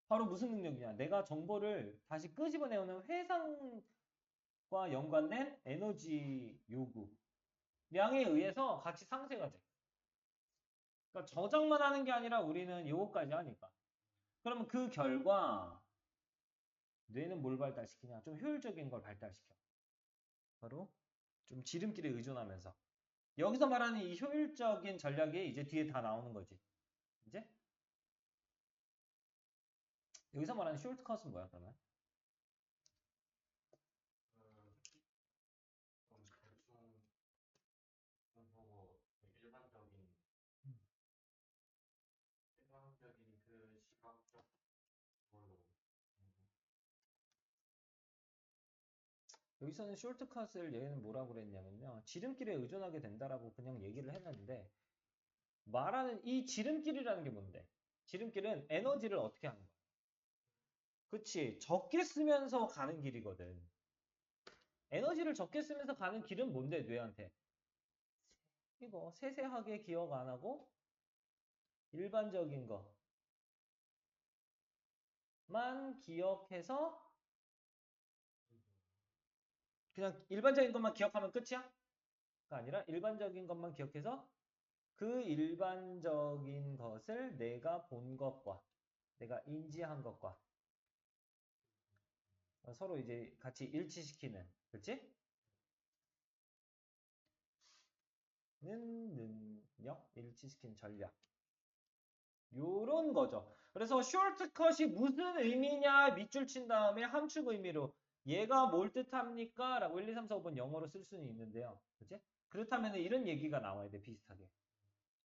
바로 무슨 능력이냐? 내가 정보를 다시 끄집어내오는 회상과 연관된 에너지 요구량에 의해서 같이 상쇄가 돼. 그러니까 저장만 하는 게 아니라 우리는 요거까지 하니까. 그러면 그 결과 뇌는 뭘 발달시키냐? 좀 효율적인 걸 발달시켜. 바로 좀 지름길에 의존하면서. 여기서 말하는 이 효율적인 전략이 이제 뒤에 다 나오는 거지. 이제 여기서 말하는 쇼트컷은 뭐야, 그러면? 좀 대충 좀 보고 그 일반적인 그 시각적 걸로. 여기서는 쇼트컷을 얘는 뭐라고 그랬냐면요. 지름길에 의존하게 된다라고 그냥 얘기를 했는데 말하는 이 지름길이라는 게 뭔데? 지름길은 에너지를 어떻게 하는 거야? 그치. 적게 쓰면서 가는 길이거든. 에너지를 적게 쓰면서 가는 길은 뭔데, 뇌한테? 이거 세세하게 기억 안 하고 일반적인 것만 기억해서 그냥 일반적인 것만 기억하면 끝이야? 가 아니라 일반적인 것만 기억해서 그 일반적인 것을 내가 본 것과 내가 인지한 것과 서로 이제 같이 일치시키는, 그치? 는 능력, 일치시키는 전략. 요런 거죠. 그래서 쇼트컷이 무슨 의미냐 밑줄 친 다음에 함축 의미로 얘가 뭘 뜻합니까? 라고 1, 2, 3, 4, 5번 영어로 쓸 수는 있는데요. 그치? 그렇다면 이런 얘기가 나와야 돼, 비슷하게.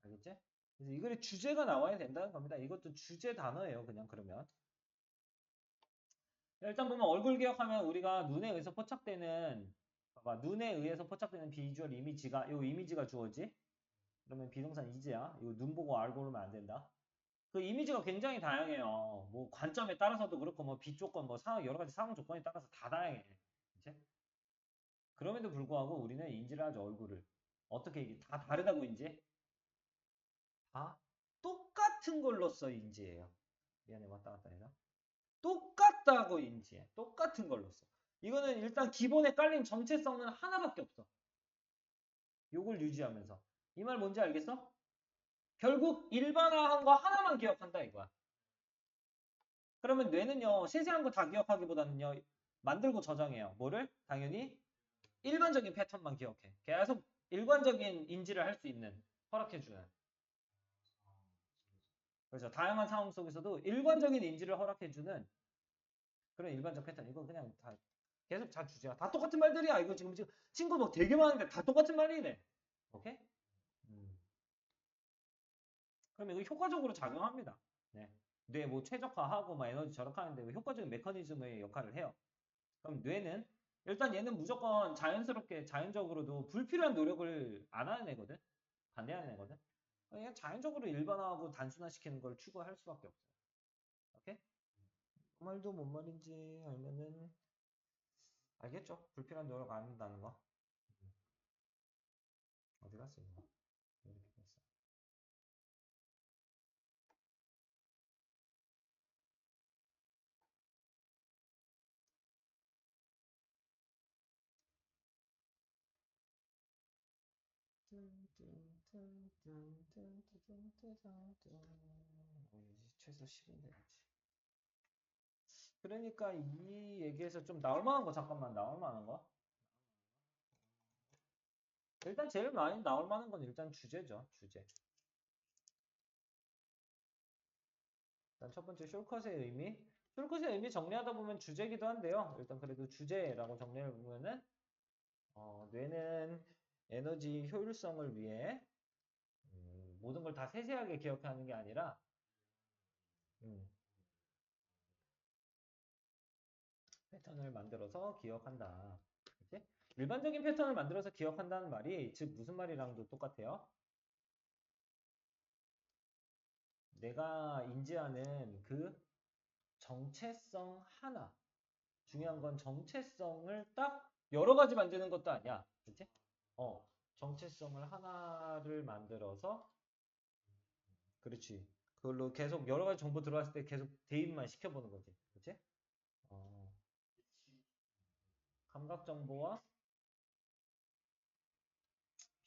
알겠지? 그래서 이거의 주제가 나와야 된다는 겁니다. 이것도 주제 단어예요, 그냥 그러면. 일단 보면 얼굴 기억하면 우리가 눈에 의해서 포착되는, 봐봐, 눈에 의해서 포착되는 비주얼 이미지가, 요 이미지가 주어지? 그러면 비동산 이제야. 이거 눈 보고 알고 그러면 안 된다. 그 이미지가 굉장히 다양해요. 뭐 관점에 따라서도 그렇고 뭐 빛 조건 뭐 상황 여러 가지 상황 조건에 따라서 다 다양해. 이제 그럼에도 불구하고 우리는 인지를 하죠. 얼굴을 어떻게 이게 다 다르다고 인지? 다 똑같은 걸로써 인지해요. 미안해 왔다 갔다 해서 똑같다고 인지해. 똑같은 걸로써. 이거는 일단 기본에 깔린 정체성은 하나밖에 없어. 요걸 유지하면서 이 말 뭔지 알겠어? 결국 일반화한 거 하나만 기억한다 이거야. 그러면 뇌는요, 세세한 거 다 기억하기보다는요, 만들고 저장해요. 뭐를? 당연히 일반적인 패턴만 기억해. 계속 일관적인 인지를 할 수 있는, 허락해주는. 그렇죠. 다양한 상황 속에서도 일관적인 인지를 허락해주는 그런 일반적 패턴. 이거 그냥 다 계속 자 주제야. 다 똑같은 말들이야. 이거 지금 친구 뭐 되게 많은데 다 똑같은 말이네. 오케이? 음. 그럼 이거 효과적으로 작용합니다. 네. 뇌 뭐 최적화하고 막 에너지 절약하는데 효과적인 메커니즘의 역할을 해요. 그럼 뇌는 일단 얘는 무조건 자연스럽게 자연적으로도 불필요한 노력을 안 하는 애거든. 반대하는 애거든. 그냥 자연적으로 일반화하고 단순화시키는 걸 추구할 수밖에 없어요. 오케이? 그 말도 뭔 말인지 알면은 알겠죠? 불필요한 노력 안 한다는 거. 어디 갔어 이거? 이렇게 됐어. 최소 10인데. 그러니까 이 얘기에서 좀 나올 만한 거 잠깐만 나올 만한 거. 일단 제일 많이 나올 만한 건 일단 주제죠. 주제. 일단 첫 번째 숄컷의 의미. 숄컷의 의미 정리하다 보면 주제기도 한데요. 일단 그래도 주제라고 정리해 보면은 뇌는 에너지 효율성을 위해 모든 걸 다 세세하게 기억하는 게 아니라 음, 패턴을 만들어서 기억한다. 그치? 일반적인 패턴을 만들어서 기억한다는 말이 즉 무슨 말이랑도 똑같아요. 내가 인지하는 그 정체성 하나. 중요한 건 정체성을 딱 여러 가지 만드는 것도 아니야. 그치? 정체성을 하나를 만들어서 그렇지. 그걸로 계속 여러 가지 정보 들어왔을 때 계속 대입만 시켜보는 거지. 그치? 어, 감각 정보와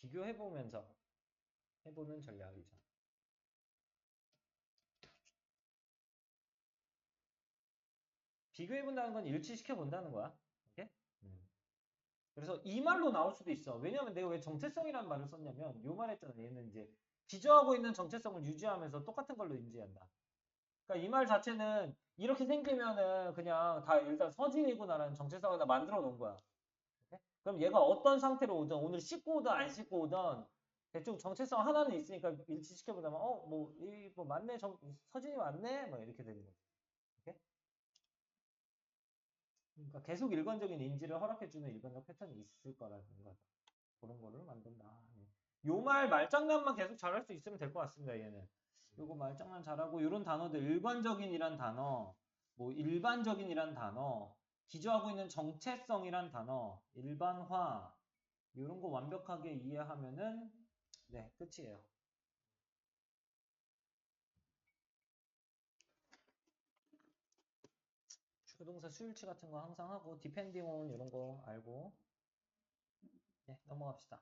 비교해보면서 해보는 전략이죠. 비교해본다는 건 일치시켜본다는 거야. 오케이? 그래서 이 말로 나올 수도 있어. 왜냐면 내가 왜 정체성이라는 말을 썼냐면 요 말했잖아. 얘는 이제 기저하고 있는 정체성을 유지하면서 똑같은 걸로 인지한다. 그러니까 이 말 자체는 이렇게 생기면은 그냥 다 일단 서진이구나라는 정체성을 하나 만들어 놓은 거야. 오케이? 그럼 얘가 어떤 상태로 오든 오늘 씻고 오든 안 씻고 오든 대충 정체성 하나는 있으니까 일치시켜보자면 뭐 맞네 서진이 맞네 뭐 이렇게 되는 거지. 오케이? 그러니까 계속 일관적인 인지를 허락해주는 일관적 패턴이 있을 거라는 거죠. 그런 거를 만든다. 요 말 말장난만 계속 잘할 수 있으면 될 것 같습니다. 얘는. 요거 말장난 잘하고 요런 단어들 일관적인이란 단어, 뭐 일반적인이란 단어, 기저하고 있는 정체성이란 단어, 일반화 요런 거 완벽하게 이해하면은 네 끝이에요. 주동사 수일치 같은 거 항상 하고 depending on 이런 거 알고 네 넘어갑시다.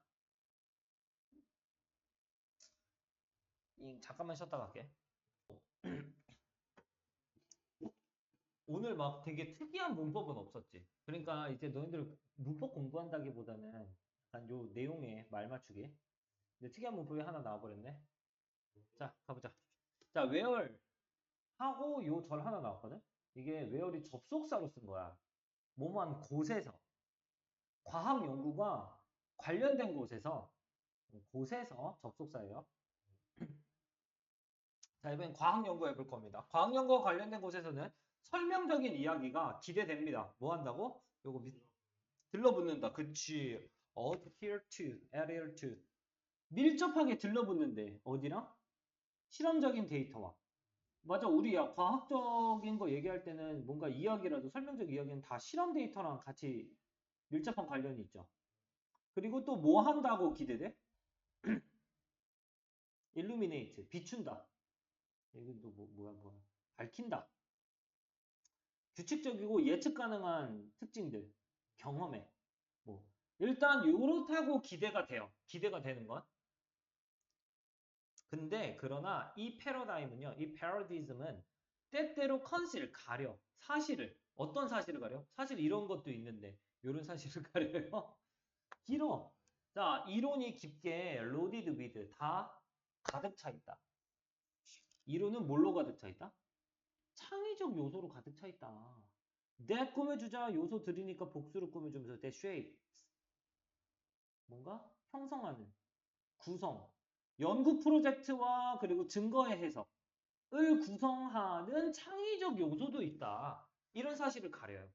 잠깐만 쉬었다 갈게. 오늘 막 되게 특이한 문법은 없었지. 그러니까 이제 너희들 문법 공부한다기보다는 약간 요 내용에 말 맞추기. 근데 특이한 문법이 하나 나와버렸네. 자, 가보자. 자, where 하고 요 절 하나 나왔거든. 이게 where이 접속사로 쓴 거야. 뭐만 곳에서. 과학 연구가 관련된 곳에서 접속사예요. 자, 이번엔 과학 연구 해볼 겁니다. 과학 연구와 관련된 곳에서는 설명적인 이야기가 기대됩니다. 뭐 한다고? 요거 들러붙는다. 그치. adhere to, adhere to. 밀접하게 들러붙는데 어디랑? 실험적인 데이터와. 맞아, 우리야 과학적인 거 얘기할 때는 뭔가 이야기라도 설명적 이야기는 다 실험 데이터랑 같이 밀접한 관련이 있죠. 그리고 또 뭐 한다고 기대돼? illuminate, 비춘다. 이건 또 뭐야. 밝힌다. 규칙적이고 예측 가능한 특징들, 경험에. 뭐 일단 요렇다고 기대가 돼요. 기대가 되는 건. 근데 그러나 이 패러다임은요. 이 패러디즘은 때때로 컨실 가려. 사실을. 어떤 사실을 가려? 사실 이런 것도 있는데 이런 사실을 가려요. 길어. 자, 이론이 깊게 loaded with 다 가득 차 있다. 이론은 뭘로 가득 차 있다? 창의적 요소로 가득 차 있다. 내 꾸며주자 요소 들이니까 복수를 꾸며주면서 내 shape 뭔가 형성하는 구성 연구 프로젝트와 그리고 증거의 해석을 구성하는 창의적 요소도 있다. 이런 사실을 가려요.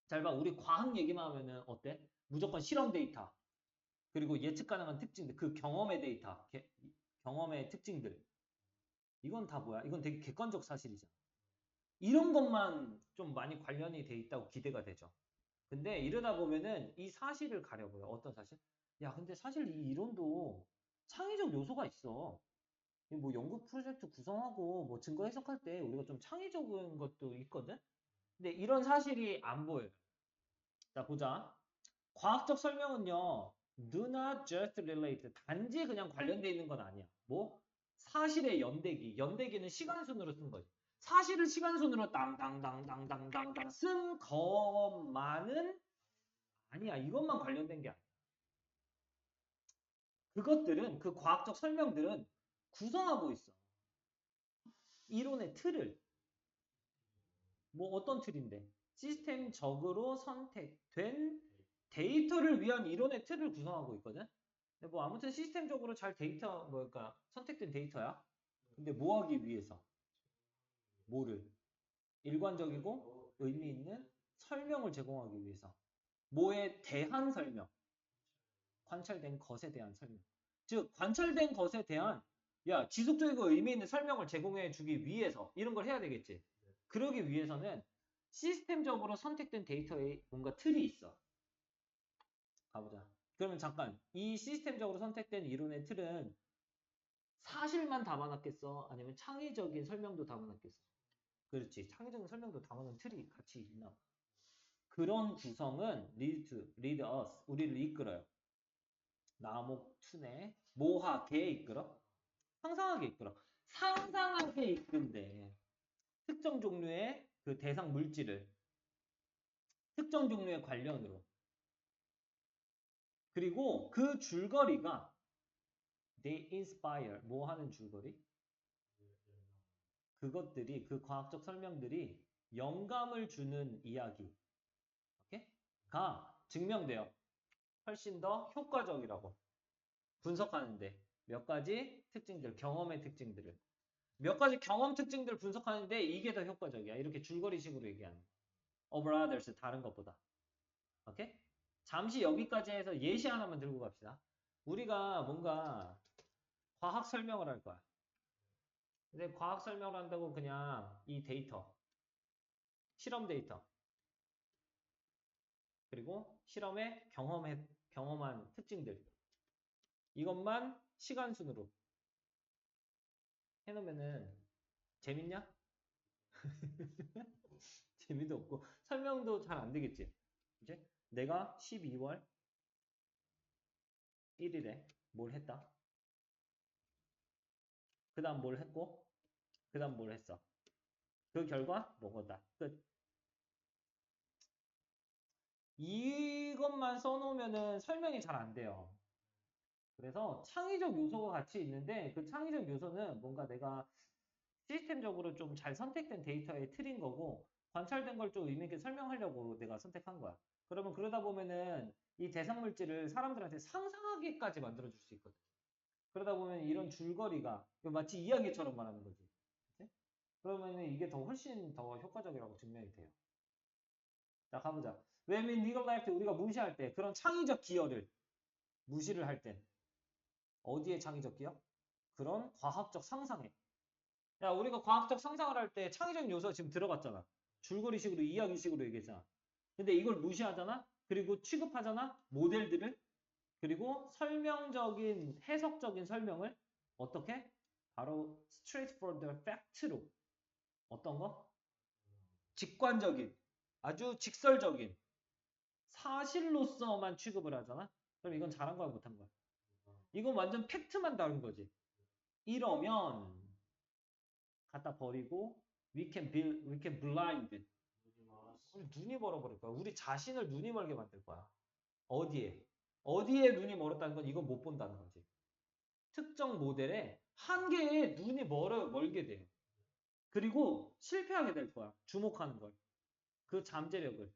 잘 봐. 우리 과학 얘기만 하면은 어때? 무조건 실험 데이터. 그리고 예측 가능한 특징들. 그 경험의 데이터. 경험의 특징들. 이건 다 뭐야? 이건 되게 객관적 사실이잖아. 이런 것만 좀 많이 관련이 돼 있다고 기대가 되죠. 근데 이러다 보면은 이 사실을 가려고요. 어떤 사실? 야, 근데 사실 이 이론도 창의적 요소가 있어. 뭐 연구 프로젝트 구성하고 뭐 증거 해석할 때 우리가 좀 창의적인 것도 있거든? 근데 이런 사실이 안 보여요. 자, 보자. 과학적 설명은요, do not just relate. 단지 그냥 관련돼 있는 건 아니야. 뭐? 사실의 연대기. 연대기는 시간순으로 쓴 거지. 사실을 시간순으로 땅땅땅땅땅땅땅 쓴 것만은 아니야. 이것만 관련된 게 아니야. 그것들은 그 과학적 설명들은 구성하고 있어. 이론의 틀을. 뭐 어떤 틀인데? 시스템적으로 선택된 데이터를 위한 이론의 틀을 구성하고 있거든. 근데 뭐 아무튼 시스템적으로 잘 데이터 뭐랄까 선택된 데이터야. 근데 뭐 하기 위해서? 뭐를? 일관적이고 의미 있는 설명을 제공하기 위해서. 뭐에 대한 설명. 관찰된 것에 대한 설명. 즉 관찰된 것에 대한 야 지속적이고 의미 있는 설명을 제공해 주기 위해서 이런 걸 해야 되겠지. 그러기 위해서는 시스템적으로 선택된 데이터에 뭔가 틀이 있어. 가보자. 그러면 잠깐 이 시스템적으로 선택된 이론의 틀은 사실만 담아놨겠어? 아니면 창의적인 설명도 담아놨겠어? 그렇지. 창의적인 설명도 담아놓은 틀이 같이 있나 봐. 그런 구성은 lead us, 우리를 이끌어요. 나목투네 모하게 이끌어? 상상하게 이끌어. 상상하게 이끈데 특정 종류의 그 대상 물질을 특정 종류의 관련으로 그리고 그 줄거리가 they inspire 뭐 하는 줄거리? 그것들이 그 과학적 설명들이 영감을 주는 이야기 가 증명돼요. 훨씬 더 효과적이라고 분석하는데 몇 가지 특징들, 경험의 특징들을 몇 가지 경험 특징들을 분석하는데 이게 더 효과적이야. 이렇게 줄거리식으로 얘기하는 over others 다른 것보다. 오케이? 잠시 여기까지 해서 예시 하나만 들고 갑시다. 우리가 뭔가 과학 설명을 할 거야. 근데 과학 설명을 한다고 그냥 이 데이터, 실험 데이터, 그리고 실험에 경험한 특징들 이것만 시간순으로 해놓으면은 재밌냐? 재미도 없고 설명도 잘 안 되겠지. 이제 내가 12월 1일에 뭘 했다. 그 다음 뭘 했고 그 다음 뭘 했어. 그 결과 뭐거다. 끝. 이것만 써놓으면은 설명이 잘 안 돼요. 그래서 창의적 요소가 같이 있는데 그 창의적 요소는 뭔가 내가 시스템적으로 좀 잘 선택된 데이터의 틀인 거고 관찰된 걸 좀 의미 있게 설명하려고 내가 선택한 거야. 그러면 그러다 보면은 이 대상 물질을 사람들한테 상상하기까지 만들어줄 수 있거든. 그러다 보면 이런 줄거리가 마치 이야기처럼 말하는 거지. 그치? 그러면은 이게 더 훨씬 더 효과적이라고 증명이 돼요. 자, 가보자. When we neglect 우리가 무시할 때 그런 창의적 기여를 무시를 할 때 어디에 창의적 기여? 그런 과학적 상상에. 야, 우리가 과학적 상상을 할 때 창의적 요소가 지금 들어갔잖아. 줄거리식으로 이야기식으로 얘기했잖아. 근데 이걸 무시하잖아? 그리고 취급하잖아? 모델들을? 그리고 설명적인, 해석적인 설명을 어떻게? 바로 straightforward fact로 어떤 거? 직관적인, 아주 직설적인 사실로서만 취급을 하잖아? 그럼 이건 잘한 거야, 못한 거야? 이건 완전 팩트만 다룬 거지. 이러면 갖다 버리고 we can blind. 우리 눈이 멀어버릴 거야. 우리 자신을 눈이 멀게 만들 거야. 어디에? 어디에 눈이 멀었다는 건 이건 못 본다는 거지. 특정 모델에 한 개의 눈이 멀게 돼. 그리고 실패하게 될 거야. 주목하는 걸. 그 잠재력을.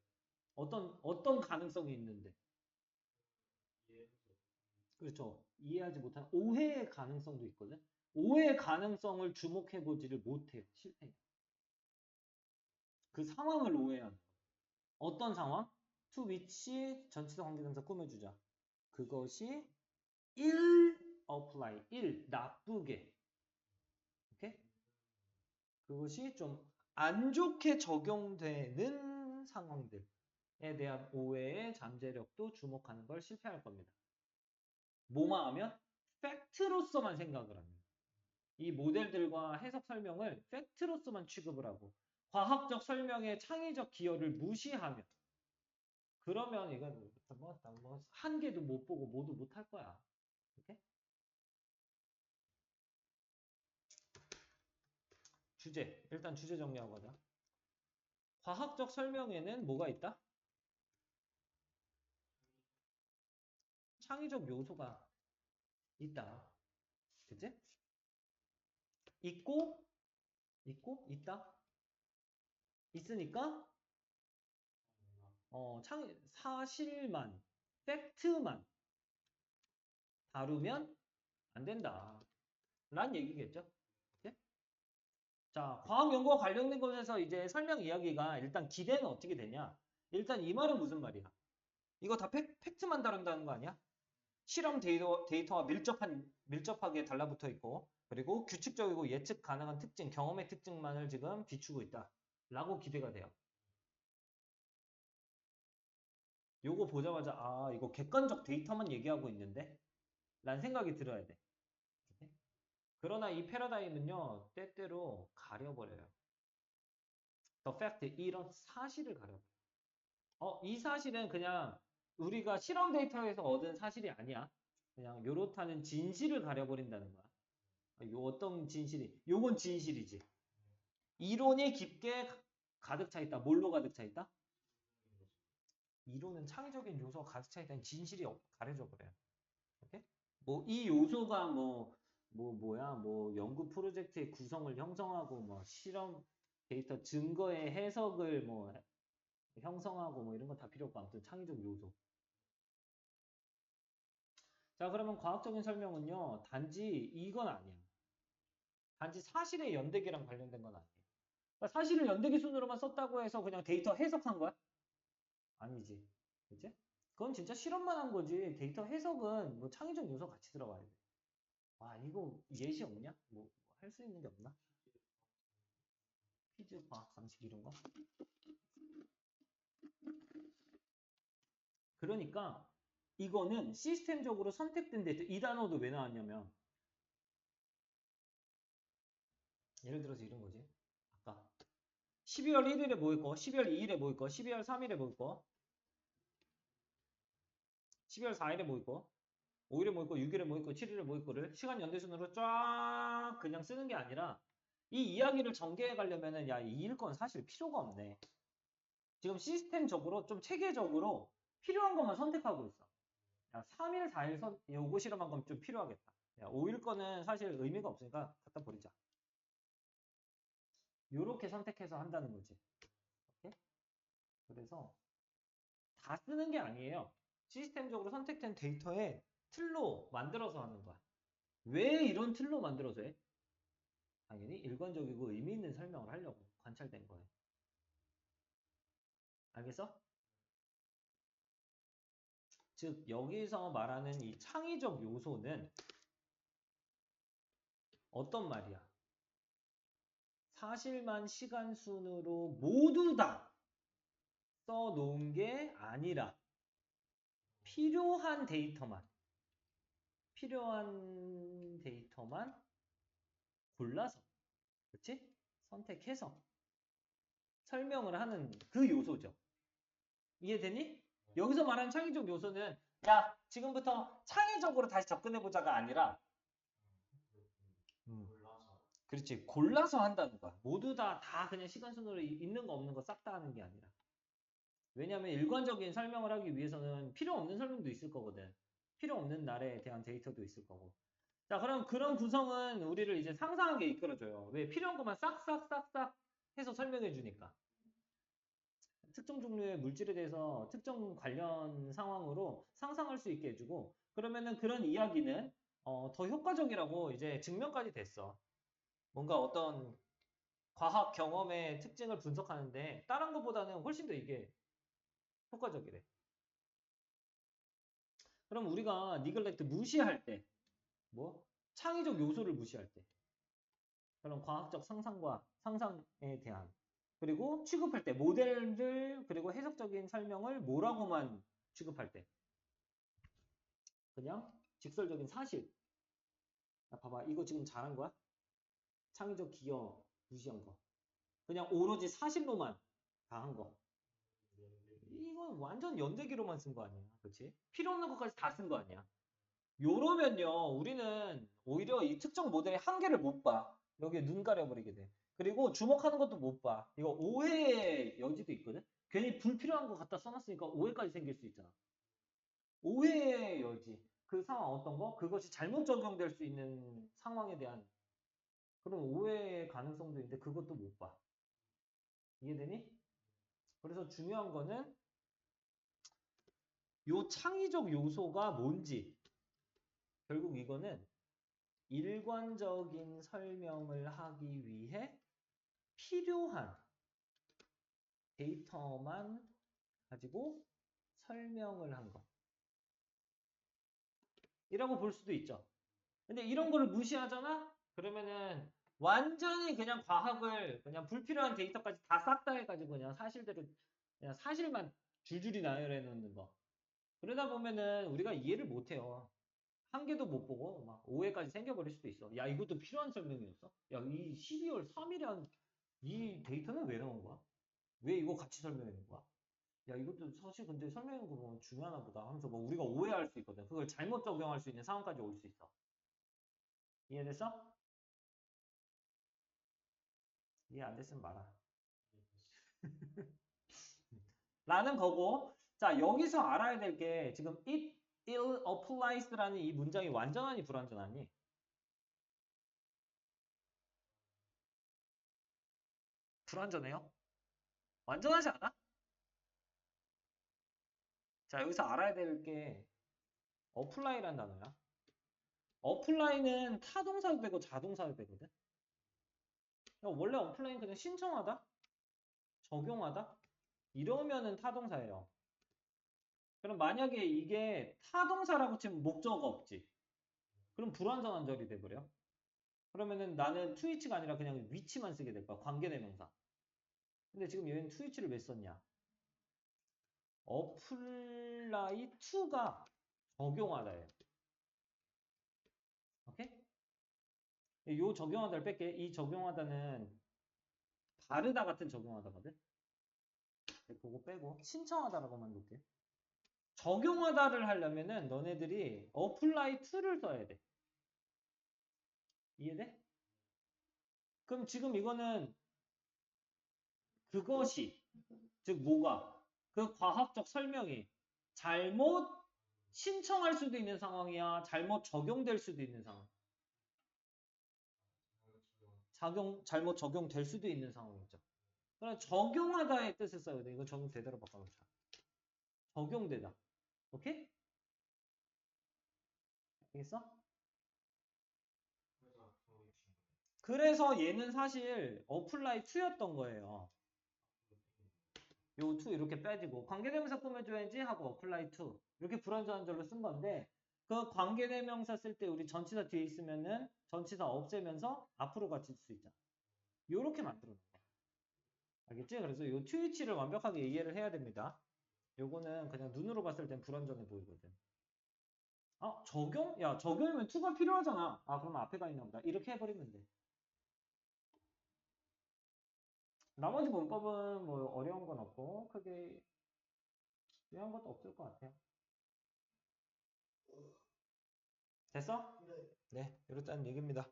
어떤 가능성이 있는데. 그렇죠. 이해하지 못한 오해의 가능성도 있거든. 오해의 가능성을 주목해보지를 못해요. 실패해요. 그 상황을 오해하는 거야. 어떤 상황? to which 전치사 관계동사 꾸며주자. 그것이 apply, 나쁘게. 오케이? 그것이 좀 안 좋게 적용되는 상황들에 대한 오해의 잠재력도 주목하는 걸 실패할 겁니다. 뭐만 하면? 팩트로서만 생각을 합니다. 이 모델들과 해석 설명을 팩트로서만 취급을 하고 과학적 설명의 창의적 기여를 무시하면 그러면 이건 한 개도 못 보고 모두 못 할 거야. 이렇게? 주제. 일단 주제 정리하고 가자. 과학적 설명에는 뭐가 있다? 창의적 요소가 있다. 그치? 있고, 있다. 있으니까, 사실만, 팩트만 다루면 안 된다. 라는 얘기겠죠? 오케이? 자, 과학 연구와 관련된 것에서 이제 설명 이야기가 일단 기대는 어떻게 되냐? 일단 이 말은 무슨 말이야? 이거 다 팩트만 다룬다는 거 아니야? 실험 데이터와 밀접하게 달라붙어 있고, 그리고 규칙적이고 예측 가능한 특징, 경험의 특징만을 지금 비추고 있다. 라고 기대가 돼요. 요거 보자마자, 아, 이거 객관적 데이터만 얘기하고 있는데? 라는 생각이 들어야 돼. 그러나 이 패러다임은요, 때때로 가려버려요. The fact, 이런 사실을 가려버려요. 이 사실은 그냥 우리가 실험 데이터에서 얻은 사실이 아니야. 그냥 요렇다는 진실을 가려버린다는 거야. 요 어떤 진실이? 요건 진실이지. 이론이 깊게 가득 차 있다. 뭘로 가득 차 있다? 이론은 창의적인 요소가 가득 차 있다는 진실이 가려져 버려요. 오케이? 뭐 이 요소가 뭐 연구 프로젝트의 구성을 형성하고 뭐 실험 데이터 증거의 해석을 뭐 형성하고 뭐 이런 거 다 필요 없고 아무튼 창의적 요소. 자, 그러면 과학적인 설명은요. 단지 이건 아니야. 단지 사실의 연대기랑 관련된 건 아니에요. 그러니까 사실을 연대기 순으로만 썼다고 해서 그냥 데이터 해석한 거야? 아니지. 그치? 그건 진짜 실험만 한 거지. 데이터 해석은 뭐 창의적 요소 같이 들어가야 돼. 와, 이거 예시 없냐? 뭐 할 수 있는 게 없나? 퀴즈 과학 상식 이런 거? 그러니까 이거는 시스템적으로 선택된 데이터. 이 단어도 왜 나왔냐면 예를 들어서 이런 거지. 아까 12월 1일에 뭐 있고 12월 2일에 뭐 있고 12월 3일에 뭐 있고 12월 4일에 뭐 있고 5일에 뭐 있고 6일에 뭐 있고 7일에 뭐 있고를 시간 연대순으로 쫙 그냥 쓰는 게 아니라 이 이야기를 전개해 가려면은 야, 이 일건 사실 필요가 없네. 지금 시스템적으로 좀 체계적으로 필요한 것만 선택하고 있어. 야, 3일, 4일 요거 실험한 건 좀 필요하겠다. 야, 5일 거는 사실 의미가 없으니까 갖다 버리자. 요렇게 선택해서 한다는 거지. 오케이? 그래서 다 쓰는 게 아니에요. 시스템적으로 선택된 데이터에 틀로 만들어서 하는 거야. 왜 이런 틀로 만들어서 해? 당연히 일관적이고 의미 있는 설명을 하려고 관찰된 거예요. 알겠어? 즉 여기서 말하는 이 창의적 요소는 어떤 말이야? 사실만 시간 순으로 모두 다 써놓은 게 아니라 필요한 데이터만 골라서, 그렇지? 선택해서 설명을 하는 그 요소죠. 이해되니? 여기서 말하는 창의적 요소는 야, 지금부터 창의적으로 다시 접근해보자가 아니라 그렇지. 골라서 한다는 거야. 모두 다 그냥 시간순으로 있는 거 없는 거 싹 다 하는 게 아니라. 왜냐하면 일관적인 설명을 하기 위해서는 필요 없는 설명도 있을 거거든. 필요 없는 날에 대한 데이터도 있을 거고. 자, 그럼 그런 구성은 우리를 이제 상상하게 이끌어줘요. 왜? 필요한 것만 싹싹싹싹 해서 설명해 주니까. 특정 종류의 물질에 대해서 특정 관련 상황으로 상상할 수 있게 해주고, 그러면은 그런 이야기는 더 효과적이라고 이제 증명까지 됐어. 뭔가 어떤 과학 경험의 특징을 분석하는데 다른 것보다는 훨씬 더 이게 효과적이래. 그럼 우리가 니글렉트 무시할 때, 뭐? 창의적 요소를 무시할 때, 그런 과학적 상상에 대한, 그리고 취급할 때, 모델들, 그리고 해석적인 설명을 뭐라고만 취급할 때, 그냥 직설적인 사실. 야, 봐봐, 이거 지금 잘한 거야? 창의적 기여 무시한 거. 그냥 오로지 사실로만 다 한 거. 이건 완전 연대기로만 쓴 거 아니야. 그렇지? 필요 없는 것까지 다 쓴 거 아니야. 요러면요, 우리는 오히려 이 특정 모델의 한계를 못 봐. 여기에 눈 가려버리게 돼. 그리고 주목하는 것도 못 봐. 이거 오해의 여지도 있거든. 괜히 불필요한 거 갖다 써놨으니까 오해까지 생길 수 있잖아. 오해의 여지. 그 상황 어떤 거? 그것이 잘못 적용될 수 있는 상황에 대한 그런 오해의 가능성도 있는데 그것도 못 봐. 이해되니? 그래서 중요한 거는 요 창의적 요소가 뭔지. 결국 이거는 일관적인 설명을 하기 위해 필요한 데이터만 가지고 설명을 한 것. 이라고 볼 수도 있죠. 근데 이런 거를 무시하잖아? 그러면은 완전히 그냥 과학을 그냥 불필요한 데이터까지 다 싹 다 해가지고 그냥 사실대로 그냥 사실만 줄줄이 나열해 놓는 거. 그러다 보면은 우리가 이해를 못 해요. 한 개도 못 보고 막 오해까지 생겨버릴 수도 있어. 야, 이것도 필요한 설명이었어? 야, 이 12월 3일에 한 이 데이터는 왜 나온 거야? 왜 이거 같이 설명해 준 거야? 야, 이것도 사실 근데 설명해 거 보면 중요하나 보다 하면서 뭐 우리가 오해할 수 있거든. 그걸 잘못 적용할 수 있는 상황까지 올 수 있어. 이해됐어? 이해 안 됐으면 말아. 라는 거고. 자, 여기서 알아야 될 게 지금 it ill applies라는 이 문장이 완전하니 불완전하니? 불완전해요? 완전하지 않아? 자, 여기서 알아야 될 게 apply라는 단어야. apply는 타동사도 되고 자동사도 되거든. 원래 apply는 그냥 신청하다, 적용하다 이러면은 타동사예요. 그럼 만약에 이게 타동사라고 치면 목적어가 없지. 그럼 불완전한 절이 돼버려. 그러면은 나는 to which가 아니라 그냥 which만 쓰게 될 거야. 관계대명사. 근데 지금 얘는 to which를 왜 썼냐? apply to가 적용하다예요. 오케이? 요 적용하다를 뺄게. 이 적용하다는 바르다 같은 적용하다거든. 그거 빼고 신청하다라고만 놓을게. 적용하다를 하려면은 너네들이 apply to를 써야 돼. 이해돼? 그럼 지금 이거는 그것이, 즉 뭐가? 그 과학적 설명이 잘못 신청할 수도 있는 상황이야. 잘못 적용될 수도 있는 상황. 잘못 적용될 수도 있는 상황이죠. 그럼 적용하다의 뜻을 써야 돼. 이거 적용 제대로 바꿔놓자. 적용되다. 오케이? 알겠어? 그래서 얘는 사실 apply to였던 거예요. 요 to 이렇게 빼지고 관계대명사 꾸며줘야지 하고 apply to 이렇게 불완전한 절로 쓴 건데 그 관계대명사 쓸 때 우리 전치사 뒤에 있으면은 전치사 없애면서 앞으로 같이 쓸 수 있잖아. 요렇게 만들어 놓은 거야. 알겠지? 그래서 요 to which를 완벽하게 이해를 해야 됩니다. 요거는 그냥 눈으로 봤을 땐 불완전해 보이거든. 적용? 야, 적용이면 to가 필요하잖아. 그럼 앞에가 있나 보다. 이렇게 해버리면 돼. 나머지 문법은 뭐 어려운 건 없고 크게 중요한 것도 없을 것 같아요. 됐어? 네, 이렇다는 얘기입니다.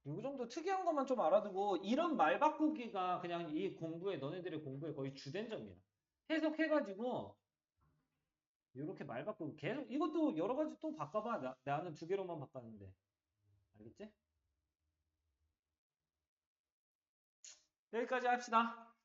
이 정도 특이한 것만 좀 알아두고 이런 말 바꾸기가 그냥 이 공부에 너네들의 공부에 거의 주된 점이야. 해석해가지고 이렇게 말 바꾸고 계속 이것도 여러 가지 또 바꿔봐. 나는 두 개로만 바꿨는데. 알겠지? 여기까지 합시다.